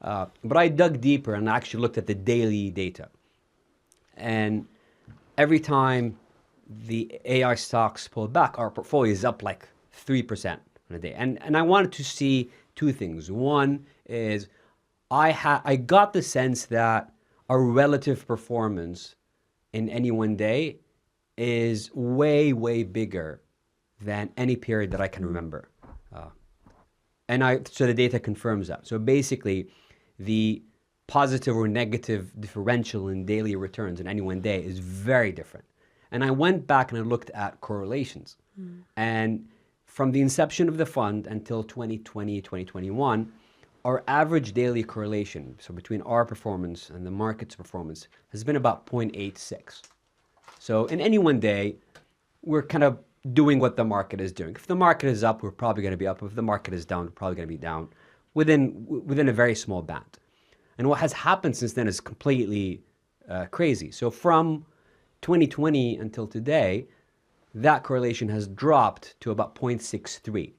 But I dug deeper and actually looked at the daily data. And every time the AI stocks pulled back, our portfolio is up like 3% on a day. And I wanted to see two things. One is I got the sense that our relative performance in any one day is way, way bigger than any period that I can remember. So the data confirms that. So basically, the positive or negative differential in daily returns in any one day is very different. And I went back and I looked at correlations. And from the inception of the fund until 2020, 2021, our average daily correlation, so between our performance and the market's performance, has been about 0.86. So in any one day, we're kind of doing what the market is doing. If the market is up, we're probably going to be up. If the market is down, we're probably going to be down within a very small band. And what has happened since then is completely crazy. So from 2020 until today, that correlation has dropped to about 0.63.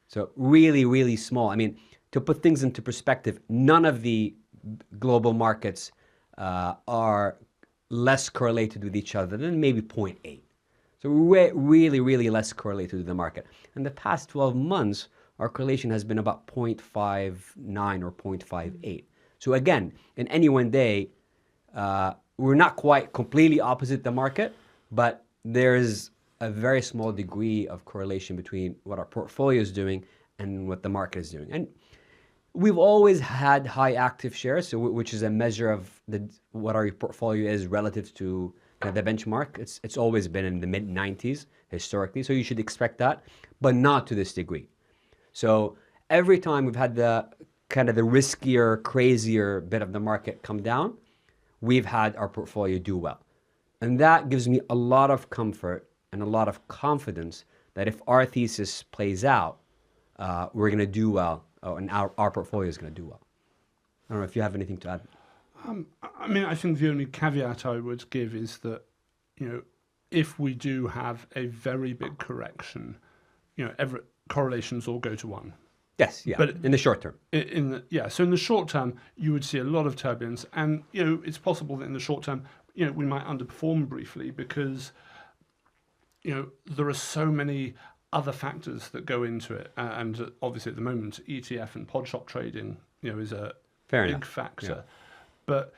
So really, really small. I mean, to put things into perspective, none of the global markets are less correlated with each other than maybe 0.8. So really, really less correlated with the market. In the past 12 months, our correlation has been about 0.59 or 0.58. So again, in any one day, we're not quite completely opposite the market, but there's a very small degree of correlation between what our portfolio is doing and what the market is doing. And we've always had high active shares, so which is a measure of what our portfolio is relative to the benchmark. It's always been in the mid-90s historically, so you should expect that, but not to this degree. So every time we've had the kind of the riskier, crazier bit of the market come down, we've had our portfolio do well. And that gives me a lot of comfort and a lot of confidence that if our thesis plays out, we're going to do well, and our portfolio is going to do well. I don't know if you have anything to add. I mean, I think the only caveat I would give is that, if we do have a very big correction, every correlations all go to 1. Yes, yeah, but in the short term. So in the short term, you would see a lot of turbulence, and it's possible that in the short term, we might underperform briefly because, there are so many other factors that go into it, and obviously at the moment, ETF and pod shop trading, is a big factor. Yeah. But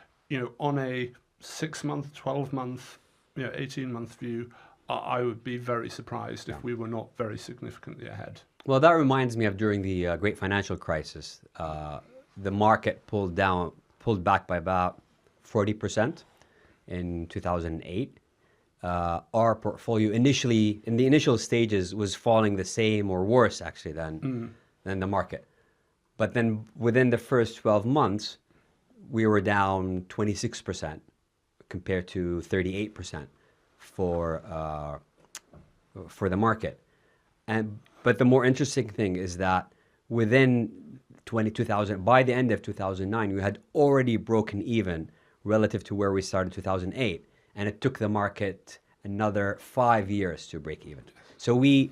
on a 6-month, 12-month, 18-month view, I would be very surprised if we were not very significantly ahead. Well, that reminds me of during the great financial crisis. The market pulled back by about 40% in 2008. Our portfolio initially, in the initial stages, was falling the same or worse actually than the market. But then within the first 12 months, we were down 26% compared to 38% for the market. But the more interesting thing is that within 2000, by the end of 2009, we had already broken even relative to where we started 2008. And it took the market another 5 years to break even. So the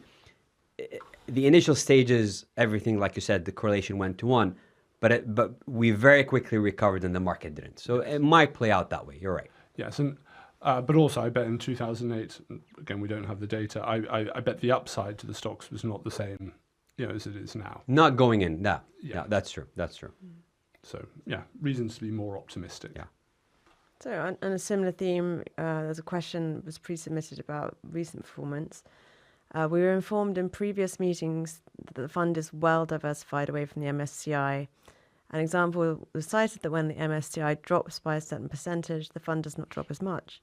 initial stages, everything, like you said, the correlation went to 1, but we very quickly recovered and the market didn't. So it might play out that way. You're right. Yes, and but also I bet in 2008, again, we don't have the data, I bet the upside to the stocks was not the same as it is now. Not going in, yeah, that's true. So yeah, reasons to be more optimistic. Yeah. So on a similar theme, there's a question that was pre-submitted about recent performance. We were informed in previous meetings that the fund is well diversified away from the MSCI. An example was cited that when the MSCI drops by a certain percentage, the fund does not drop as much.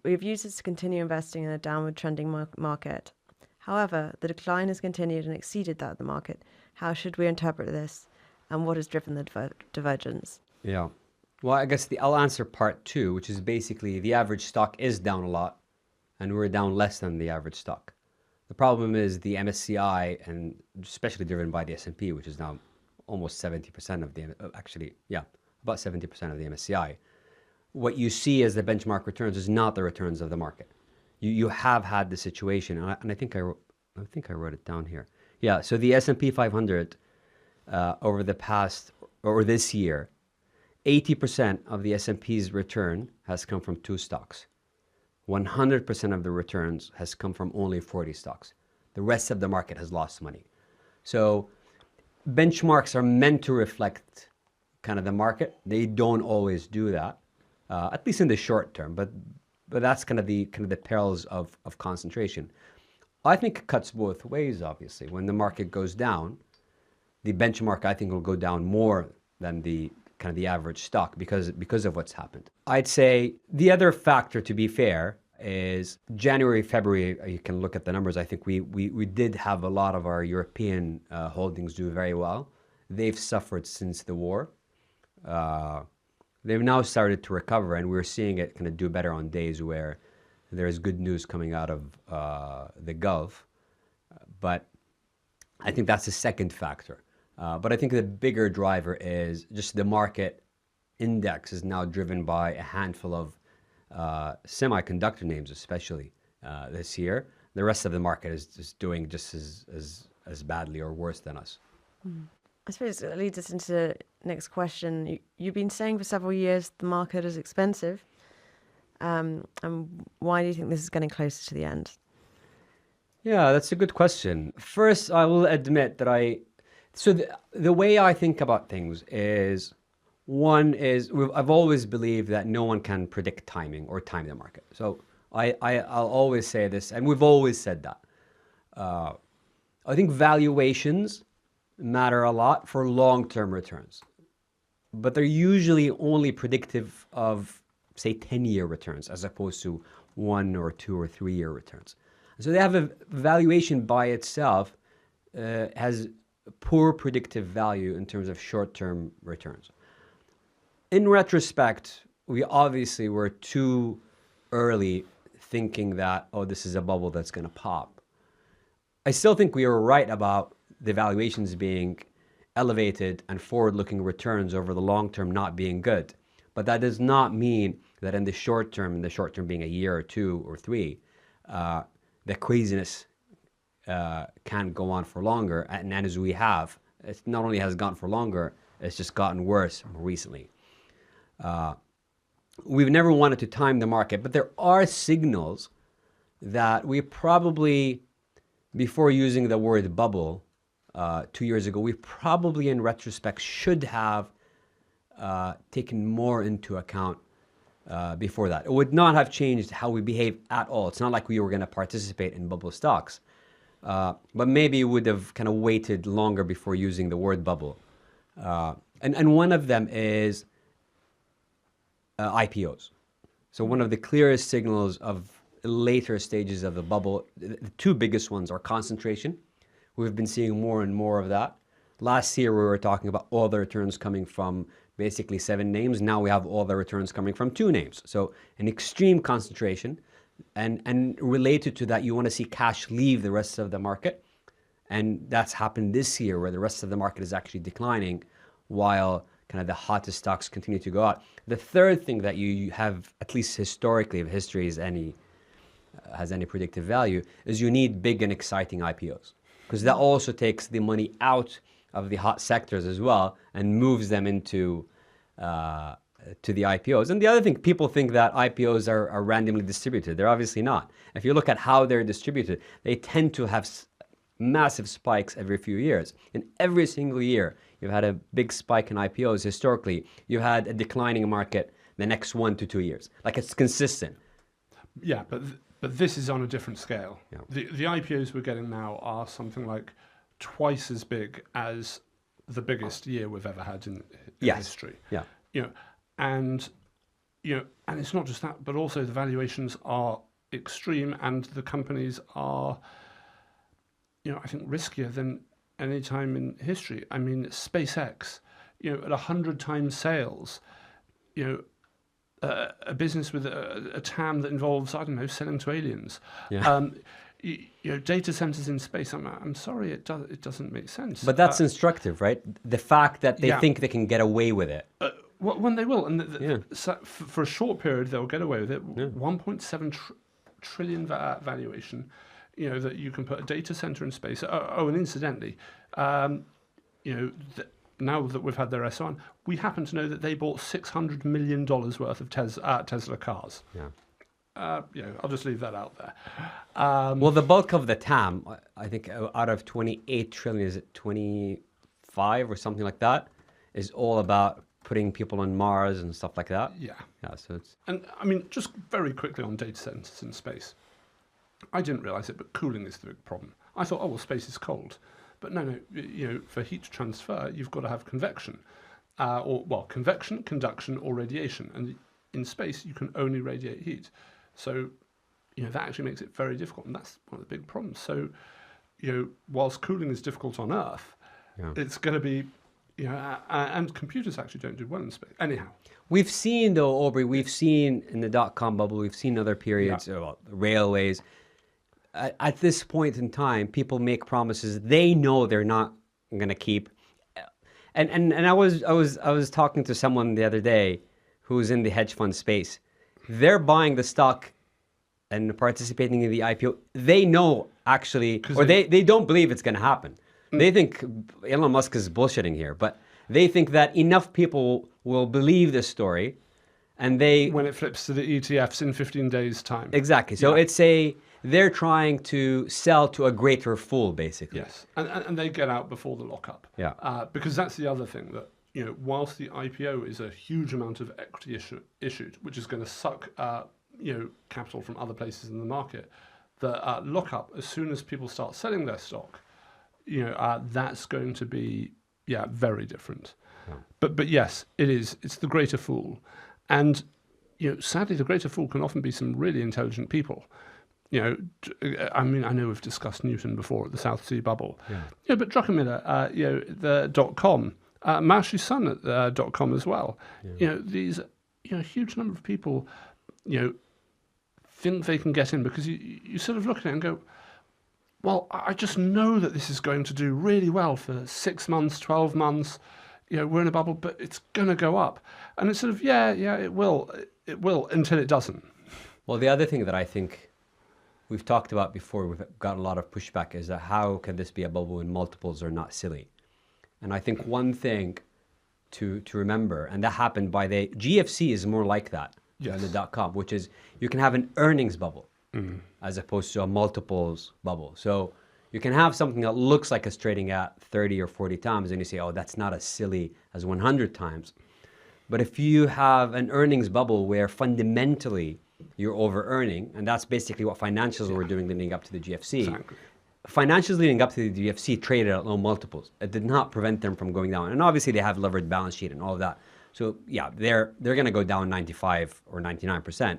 We've used this to continue investing in a downward trending market. However, the decline has continued and exceeded that of the market. How should we interpret this, and what has driven the divergence? Yeah. Well, I guess I'll answer part two, which is basically the average stock is down a lot, and we're down less than the average stock. The problem is the MSCI, and especially driven by the S&P, which is now almost 70% of the, about 70% of the MSCI. What you see as the benchmark returns is not the returns of the market. You have had the situation, and I think I wrote it down here. Yeah, so the S&P 500 over the past, or this year, 80% of the S&P's return has come from two stocks. 100% of the returns has come from only 40 stocks. The rest of the market has lost money. So benchmarks are meant to reflect kind of the market. They don't always do that, at least in the short term. But that's kind of the perils of concentration. I think it cuts both ways. Obviously, when the market goes down, the benchmark I think will go down more than the kind of the average stock because of what's happened. I'd say the other factor, to be fair, is January, February. You can look at the numbers. I think we did have a lot of our European holdings do very well. They've suffered since the war. They've now started to recover, and we're seeing it kind of do better on days where there's good news coming out of the Gulf. But I think that's the second factor. But I think the bigger driver is just the market index is now driven by a handful of semiconductor names, especially this year. The rest of the market is just doing just as badly or worse than us. I suppose it leads us into the next question. You've been saying for several years the market is expensive. And why do you think this is getting closer to the end? Yeah, that's a good question. First, I will admit that the way I think about things is, I've always believed that no one can predict timing or time the market. So I'll always say this, and we've always said that. I think valuations matter a lot for long-term returns, but they're usually only predictive of, say, 10-year returns as opposed to 1 or 2 or 3 year returns. So they have a valuation by itself has poor predictive value in terms of short-term returns. In retrospect, we obviously were too early thinking that, oh, this is a bubble that's going to pop. I still think we were right about the valuations being elevated and forward-looking returns over the long term not being good. But that does not mean that in the short term being a year or 2 or 3, the craziness can't go on for longer. And as we have, it not only has gone for longer, it's just gotten worse more recently. We've never wanted to time the market, but there are signals that we probably, before using the word bubble 2 years ago, we probably in retrospect should have taken more into account before that. It would not have changed how we behave at all. It's not like we were going to participate in bubble stocks, but maybe we would have kind of waited longer before using the word bubble. And one of them is IPOs. So one of the clearest signals of later stages of the bubble, the two biggest ones are concentration. We've been seeing more and more of that. Last year, we were talking about all the returns coming from basically 7 names. Now we have all the returns coming from 2 names. So an extreme concentration. And related to that, you want to see cash leave the rest of the market. And that's happened this year, where the rest of the market is actually declining while kind of the hottest stocks continue to go out. The third thing that you have, at least historically, if history is has any predictive value, is you need big and exciting IPOs. Because that also takes the money out of the hot sectors as well and moves them into to the IPOs. And the other thing, people think that IPOs are randomly distributed. They're obviously not. If you look at how they're distributed, they tend to have massive spikes every few years. And every single year, you've had a big spike in IPOs. Historically, you had a declining market the next 1 to 2 years. Like, it's consistent. Yeah, but this is on a different scale. Yeah. The IPOs we're getting now are something like twice as big as the biggest year we've ever had in Yes. history. Yeah. And and it's not just that, but also the valuations are extreme, and the companies are, I think riskier than any time in history. I mean, SpaceX, at 100 times sales, a business with a TAM that involves, I don't know, selling to aliens. Yeah. Data centers in space. I'm sorry, it doesn't make sense. But that's instructive, right? The fact that they think they can get away with it. When they will, and for a short period they'll get away with it. 1.7 trillion valuation. That you can put a data center in space. And incidentally, now that we've had their S1, we happen to know that they bought $600 million worth of Tesla cars. Yeah. I'll just leave that out there. Well, the bulk of the TAM, I think out of 28 trillion, is it 25 or something like that, is all about putting people on Mars and stuff like that. Yeah. So it's... And I mean, just very quickly on data centers in space. I didn't realize it, but cooling is the big problem. I thought, space is cold. But no, for heat transfer, you've got to have convection. Convection, conduction, or radiation. And in space, you can only radiate heat. So, that actually makes it very difficult. And that's one of the big problems. So, whilst cooling is difficult on Earth, it's going to be, and computers actually don't do well in space. Anyhow. We've seen, though, Aubrey, in the dot-com bubble, we've seen other periods, railways. At this point in time, people make promises they know they're not going to keep. And I was talking to someone the other day who's in the hedge fund space. They're buying the stock and participating in the IPO. They know actually, or they don't believe it's going to happen. They think Elon Musk is bullshitting here, but they think that enough people will believe this story, and when it flips to the ETFs in 15 days' time. Exactly. So they're trying to sell to a greater fool, basically. Yes, and they get out before the lockup. Yeah. Because that's the other thing, that whilst the IPO is a huge amount of equity issued, which is going to suck capital from other places in the market, the lockup, as soon as people start selling their stock, that's going to be very different. Yeah. But yes, it is. It's the greater fool, and sadly, the greater fool can often be some really intelligent people. I mean, I know we've discussed Newton before at the South Sea bubble. Yeah. But Druckenmiller, the .com, Marshy's son at the .com as well. Yeah. These, huge number of people, think they can get in because you sort of look at it and go, well, I just know that this is going to do really well for 6 months, 12 months. We're in a bubble, but it's going to go up. And it's sort of, it will until it doesn't. Well, the other thing that I think we've talked about before, we've got a lot of pushback, is that how can this be a bubble when multiples are not silly? And I think one thing to remember, and that happened by the GFC is more like that than the .com, which is you can have an earnings bubble as opposed to a multiples bubble. So you can have something that looks like it's trading at 30 or 40 times, and you say, that's not as silly as 100 times. But if you have an earnings bubble where fundamentally you're over-earning, and that's basically what financials were doing leading up to the GFC. Exactly. Financials leading up to the GFC traded at low multiples. It did not prevent them from going down. And obviously they have levered balance sheet and all of that. So they're going to go down 95 or 99%.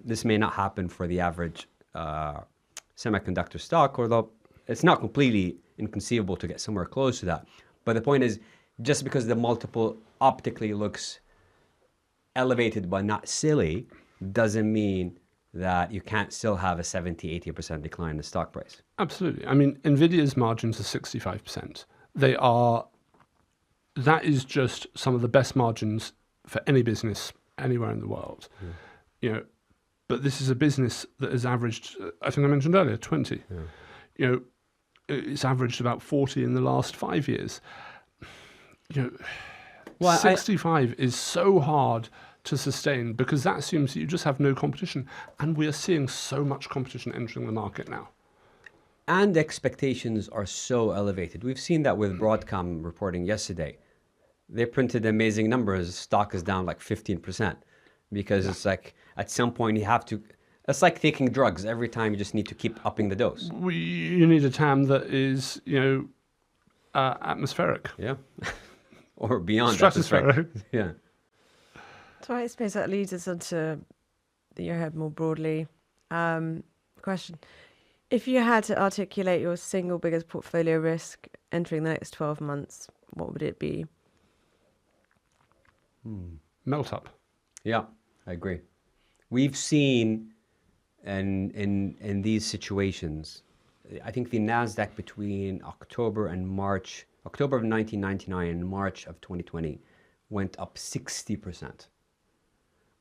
This may not happen for the average semiconductor stock, although it's not completely inconceivable to get somewhere close to that. But the point is, just because the multiple optically looks elevated but not silly, doesn't mean that you can't still have a 70-80% decline in the stock price. Absolutely. I mean, NVIDIA's margins are 65%. That is just some of the best margins for any business anywhere in the world. But this is a business that has averaged, I think I mentioned earlier, 20. It's averaged about 40 in the last 5 years. 65 is so hard to sustain because that assumes that you just have no competition, and we are seeing so much competition entering the market now. And expectations are so elevated. We've seen that with Broadcom reporting yesterday. They printed amazing numbers. Stock is down like 15% because it's like at some point you have to. It's like taking drugs. Every time you just need to keep upping the dose. You need a TAM that is, atmospheric. Yeah. Or beyond stratospheric. Yeah. So I suppose that leads us onto the year ahead more broadly. Question. If you had to articulate your single biggest portfolio risk entering the next 12 months, what would it be? Melt up. Yeah, I agree. We've seen in these situations, I think the Nasdaq between October and March, October of 1999 and March of 2020, went up 60%.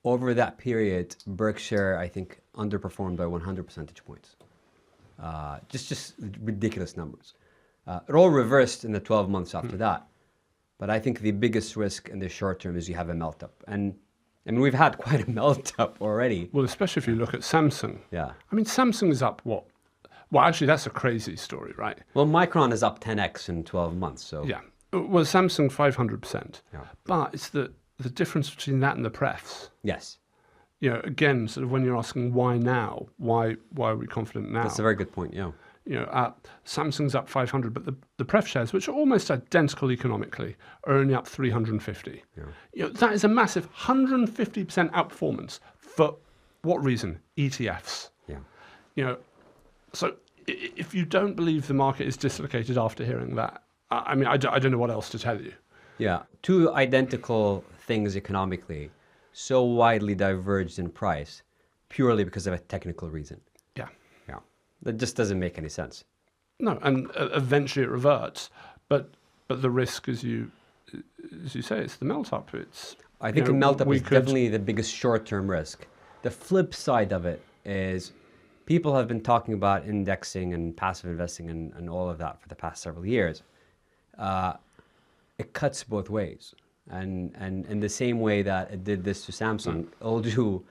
Over that period, Berkshire, I think, underperformed by 100 percentage points. Just ridiculous numbers. It all reversed in the 12 months after that. But I think the biggest risk in the short term is you have a melt up. And I mean, we've had quite a melt up already. Well, especially if you look at Samsung. Yeah. I mean, Samsung is up what? Well, actually, that's a crazy story, right? Well, Micron is up 10x in 12 months. So Yeah. Well, Samsung 500%. Yeah. But it's the difference between that and the prefs. Yes, You know, again, sort of when you're asking why now, why are we confident now? that's a very good point. Yeah. You know, Samsung's up 500, but the pref shares, which are almost identical economically, are only up 350. Yeah. You know, that is a massive 150% outperformance. For what reason? ETFs. Yeah. You know, so if you don't believe the market is dislocated after hearing that, I mean, I don't know what else to tell you. Yeah. Two identical things economically, so widely diverged in price, purely because of a technical reason. Yeah. Yeah. That just doesn't make any sense. No, and eventually it reverts, but the risk, as you say, it's the melt up. It's I think a melt up is definitely the biggest short-term risk. The flip side of it is people have been talking about indexing and passive investing and all of that for the past several years. It cuts both ways. And in the same way that it did this to Samsung, it'll do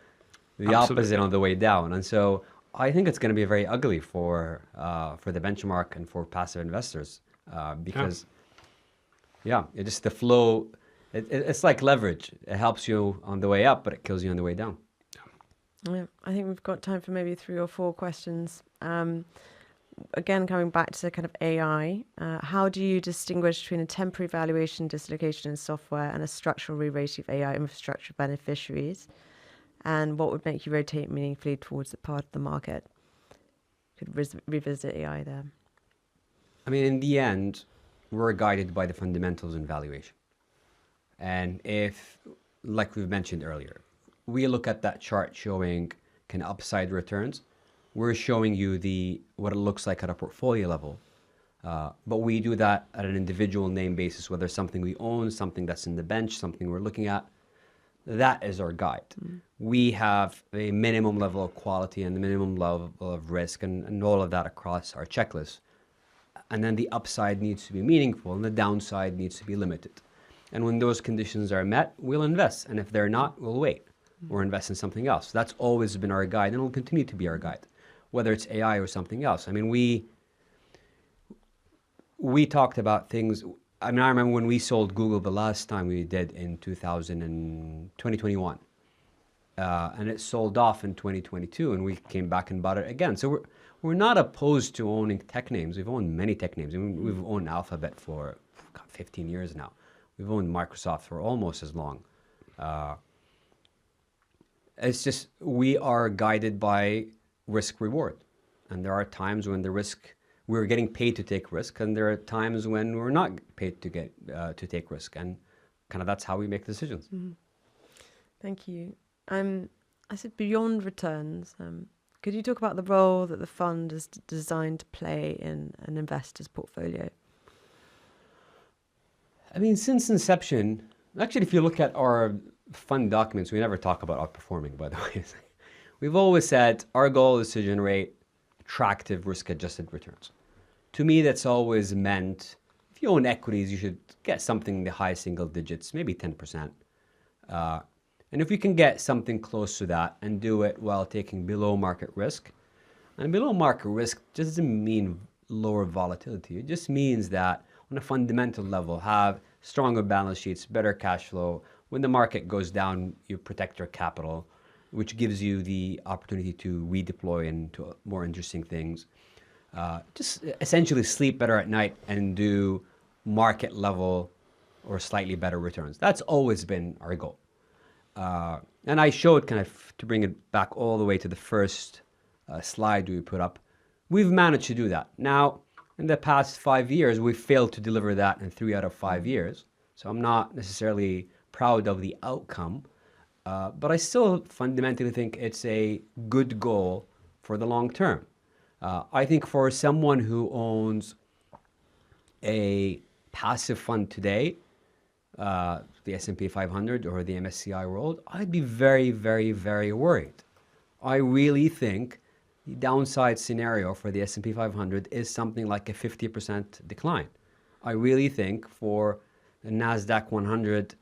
the opposite on the way down. And so I think it's going to be very ugly for the benchmark and for passive investors because, it just the flow, it's like leverage. It helps you on the way up, but it kills you on the way down. Yeah, I think we've got time for maybe 3 or 4 questions. Again, coming back to kind of AI, how do you distinguish between a temporary valuation dislocation in software and a structural re-rating of AI infrastructure beneficiaries? And what would make you rotate meaningfully towards the part of the market? Could revisit AI there. I mean, in the end, we're guided by the fundamentals in valuation. And if, like we've mentioned earlier, we look at that chart showing kind of upside returns, we're showing you what it looks like at a portfolio level. But we do that at an individual name basis, whether it's something we own, something that's in the bench, something we're looking at. That is our guide. We have a minimum level of quality and the minimum level of risk and all of that across our checklist. And then the upside needs to be meaningful and the downside needs to be limited. And when those conditions are met, we'll invest. And if they're not, we'll wait or invest in something else. That's always been our guide and will continue to be our guide, whether it's AI or something else. I mean, we talked about things. I mean, I remember when we sold Google the last time we did in 2021. And it sold off in 2022 and we came back and bought it again. So we're not opposed to owning tech names. We've owned many tech names. I mean, we've owned Alphabet for 15 years now. We've owned Microsoft for almost as long. It's just we are guided by risk reward. And there are times when we're getting paid to take risk, and there are times when we're not paid to take risk. And kind of that's how we make decisions. Mm-hmm. Thank you. I said beyond returns, could you talk about the role that the fund is designed to play in an investor's portfolio? I mean, since inception, actually, if you look at our fund documents, we never talk about outperforming, by the way. We've always said our goal is to generate attractive risk-adjusted returns. To me, that's always meant, if you own equities, you should get something in the high single digits, maybe 10%. And if you can get something close to that and do it while taking below market risk, and below market risk doesn't mean lower volatility. It just means that on a fundamental level, have stronger balance sheets, better cash flow. When the market goes down, you protect your capital, which gives you the opportunity to redeploy into more interesting things. Just essentially sleep better at night and do market level or slightly better returns. That's always been our goal. And I showed kind of, to bring it back all the way to the first slide we put up, we've managed to do that. Now, in the past 5 years, we've failed to deliver that in 3 out of 5 years. So I'm not necessarily proud of the outcome, but I still fundamentally think it's a good goal for the long term. I think for someone who owns a passive fund today, the S&P 500 or the MSCI World, I'd be very, very, very worried. I really think the downside scenario for the S&P 500 is something like a 50% decline. I really think for the NASDAQ 100,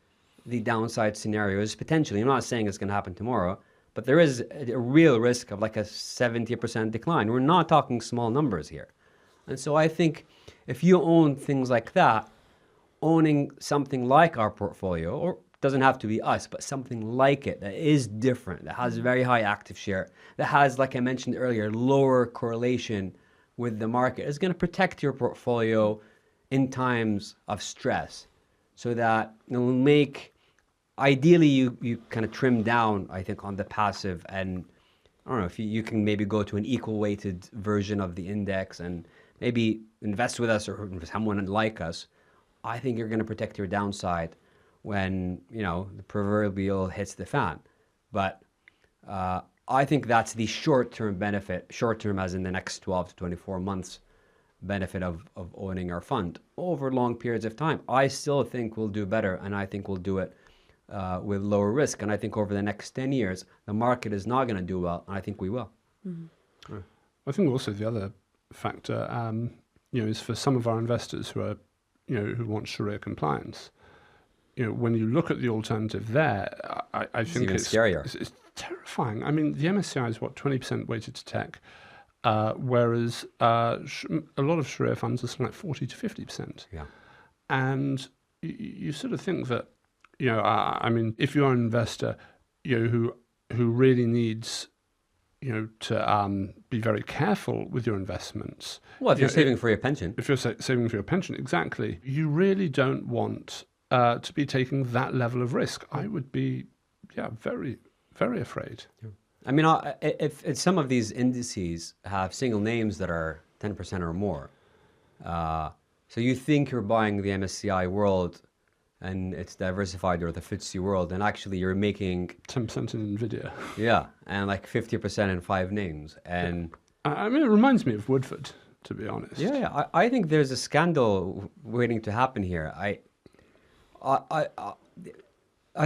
the downside scenario is potentially, I'm not saying it's going to happen tomorrow, but there is a real risk of like a 70% decline. We're not talking small numbers here. And so I think if you own things like that, owning something like our portfolio, or doesn't have to be us, but something like it that is different, that has very high active share, that has, like I mentioned earlier, lower correlation with the market, is going to protect your portfolio in times of stress, so that it'll make, ideally you kind of trim down, I think, on the passive, and I don't know if you can maybe go to an equal weighted version of the index and maybe invest with us or someone like us. I think you're going to protect your downside when, you know, the proverbial hits the fan. But I think that's the short-term benefit, short-term as in the next 12 to 24 months benefit of owning our fund. Over long periods of time, I still think we'll do better, and I think we'll do it with lower risk. And I think over the next 10 years, the market is not going to do well, and I think we will. Mm-hmm. Yeah. I think also the other factor, is for some of our investors who are, who want Sharia compliance. When you look at the alternative there, I think it's scarier. It's terrifying. I mean, the MSCI is 20% weighted to tech, whereas a lot of Sharia funds are something like 40 to 50%. Yeah. And you sort of think that, I mean, if you're an investor, who really needs, to be very careful with your investments. Well, if you're saving for your pension. If you're saving for your pension, exactly. You really don't want to be taking that level of risk. I would be, very, very afraid. Yeah. I mean, if some of these indices have single names that are 10% or more, so you think you're buying the MSCI World and it's diversified, or the FTSE World, and actually you're making 10% in NVIDIA. Yeah, and like 50% in 5 names. And I mean, it reminds me of Woodford, to be honest. Yeah, I think there's a scandal waiting to happen here. I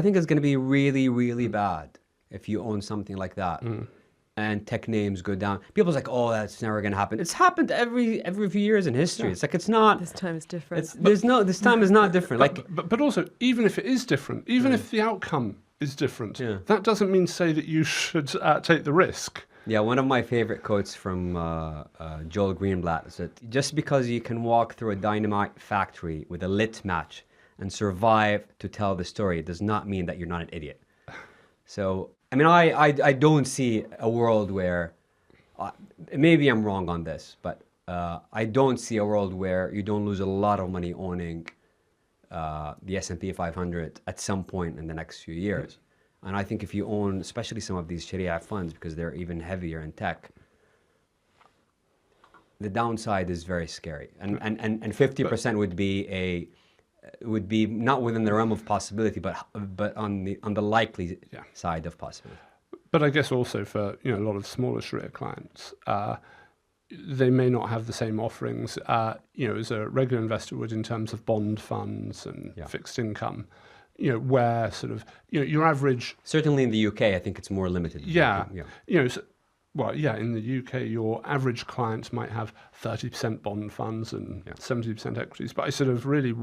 think it's going to be really, really bad if you own something like that. And tech names go down. People's like, oh, that's never going to happen. It's happened every few years in history. Yeah. It's like, it's not. This time is different. This time is not different. But also, even if it is different, even if the outcome is different, that doesn't mean to say that you should take the risk. Yeah, one of my favorite quotes from Joel Greenblatt is that just because you can walk through a dynamite factory with a lit match and survive to tell the story does not mean that you're not an idiot. So, I mean, I don't see a world where, maybe I'm wrong on this, but I don't see a world where you don't lose a lot of money owning the S&P 500 at some point in the next few years. And I think if you own, especially some of these Sharia funds, because they're even heavier in tech, the downside is very scary. And 50% would be not within the realm of possibility, but on the likely side of possibility. But I guess also for a lot of smaller Sharia clients, they may not have the same offerings as a regular investor would in terms of bond funds and fixed income. Where sort of your average, certainly in the UK, I think it's more limited. In the UK, your average client might have 30% bond funds and 70% equities. But I sort of really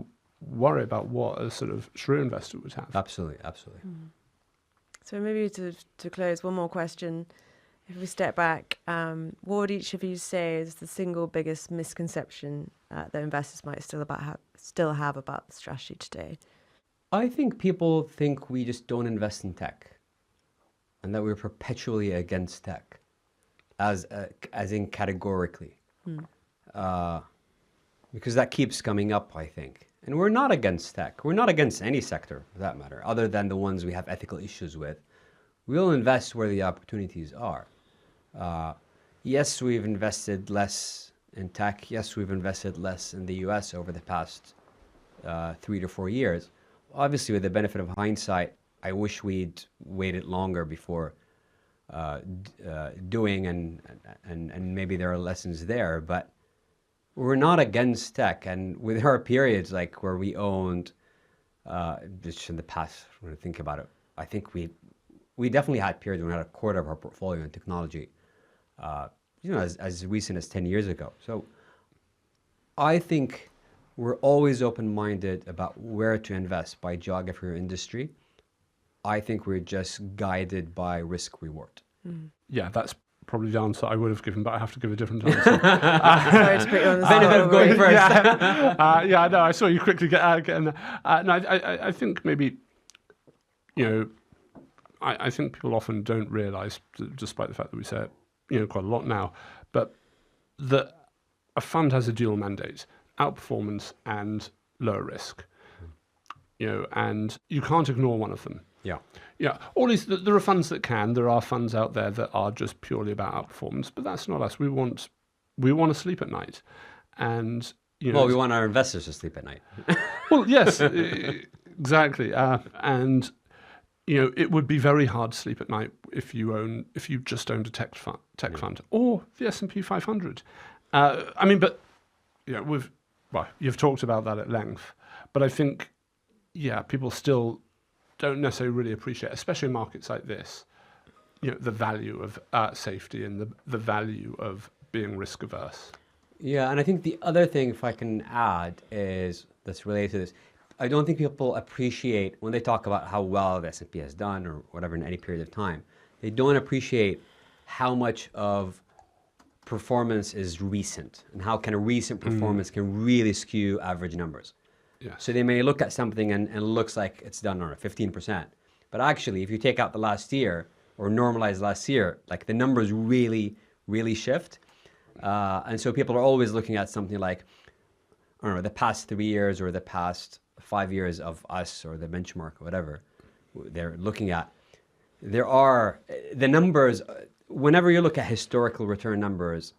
worry about what a sort of Sharia investor would have. Absolutely. So maybe to close, one more question. If we step back, what would each of you say is the single biggest misconception that investors might still have about the strategy today? I think people think we just don't invest in tech, and that we're perpetually against tech, as in categorically, because that keeps coming up, I think. And we're not against tech. We're not against any sector, for that matter, other than the ones we have ethical issues with. We'll invest where the opportunities are. Yes, we've invested less in tech. Yes, we've invested less in the US over the past 3 to 4 years. Obviously, with the benefit of hindsight, I wish we'd waited longer before doing, and maybe there are lessons there, but we're not against tech. And with our periods like where we owned, just in the past, when I think about it, I think we definitely had periods when we had a quarter of our portfolio in technology, as recent as 10 years ago. So I think we're always open-minded about where to invest by geography or industry. I think we're just guided by risk reward. Yeah, that's probably the answer I would have given, but I have to give a different answer. Sorry to put you on the spot. Benefit of going first. Yeah, I know. I saw you quickly get in there. No, I think maybe, I think people often don't realise, despite the fact that we say it, quite a lot now, but that a fund has a dual mandate: outperformance and lower risk. And you can't ignore one of them. Yeah. All these, there are funds that can. There are funds out there that are just purely about outperformance, but that's not us. We want to sleep at night, and Well, we want our investors to sleep at night. well, yes, exactly. And it would be very hard to sleep at night if you just owned a tech fund or the S&P 500. But you've talked about that at length, but I think people still don't necessarily really appreciate, especially in markets like this, the value of safety and the value of being risk averse. Yeah, and I think the other thing, if I can add, is that's related to this. I don't think people appreciate when they talk about how well the S&P has done or whatever in any period of time. They don't appreciate how much of performance is recent and how kind of recent performance can really skew average numbers. Yes. So they may look at something and it looks like it's done on 15%. But actually, if you take out the last year or normalize last year, like the numbers really, really shift. And so people are always looking at something like, I don't know, the past 3 years or the past 5 years of us or the benchmark or whatever they're looking at. There are the numbers, whenever you look at historical return numbers,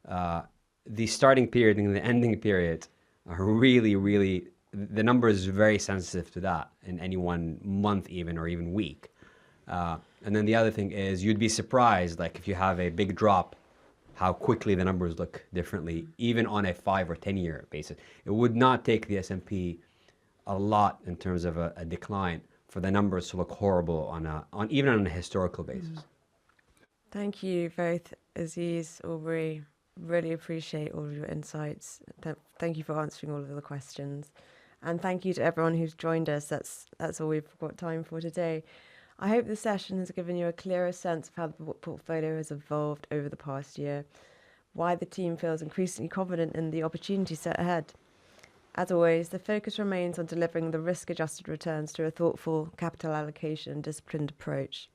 the starting period and the ending period are really, really, the number is very sensitive to that in any one month even or even week. And then the other thing is you'd be surprised, like if you have a big drop, how quickly the numbers look differently, even on a 5 or 10 year basis. It would not take the S&P a lot in terms of a decline for the numbers to look horrible even on a historical basis. Thank you both, Aziz, Aubrey. Really appreciate all of your insights. Thank you for answering all of the questions. And thank you to everyone who's joined us. That's all we've got time for today. I hope the session has given you a clearer sense of how the portfolio has evolved over the past year, why the team feels increasingly confident in the opportunity set ahead. As always, the focus remains on delivering the risk-adjusted returns through a thoughtful capital allocation and disciplined approach.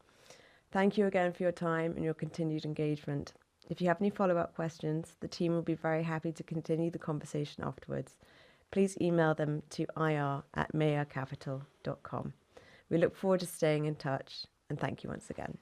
Thank you again for your time and your continued engagement. If you have any follow-up questions, the team will be very happy to continue the conversation afterwards. Please email them to ir@mayarcapital.com. We look forward to staying in touch, and thank you once again.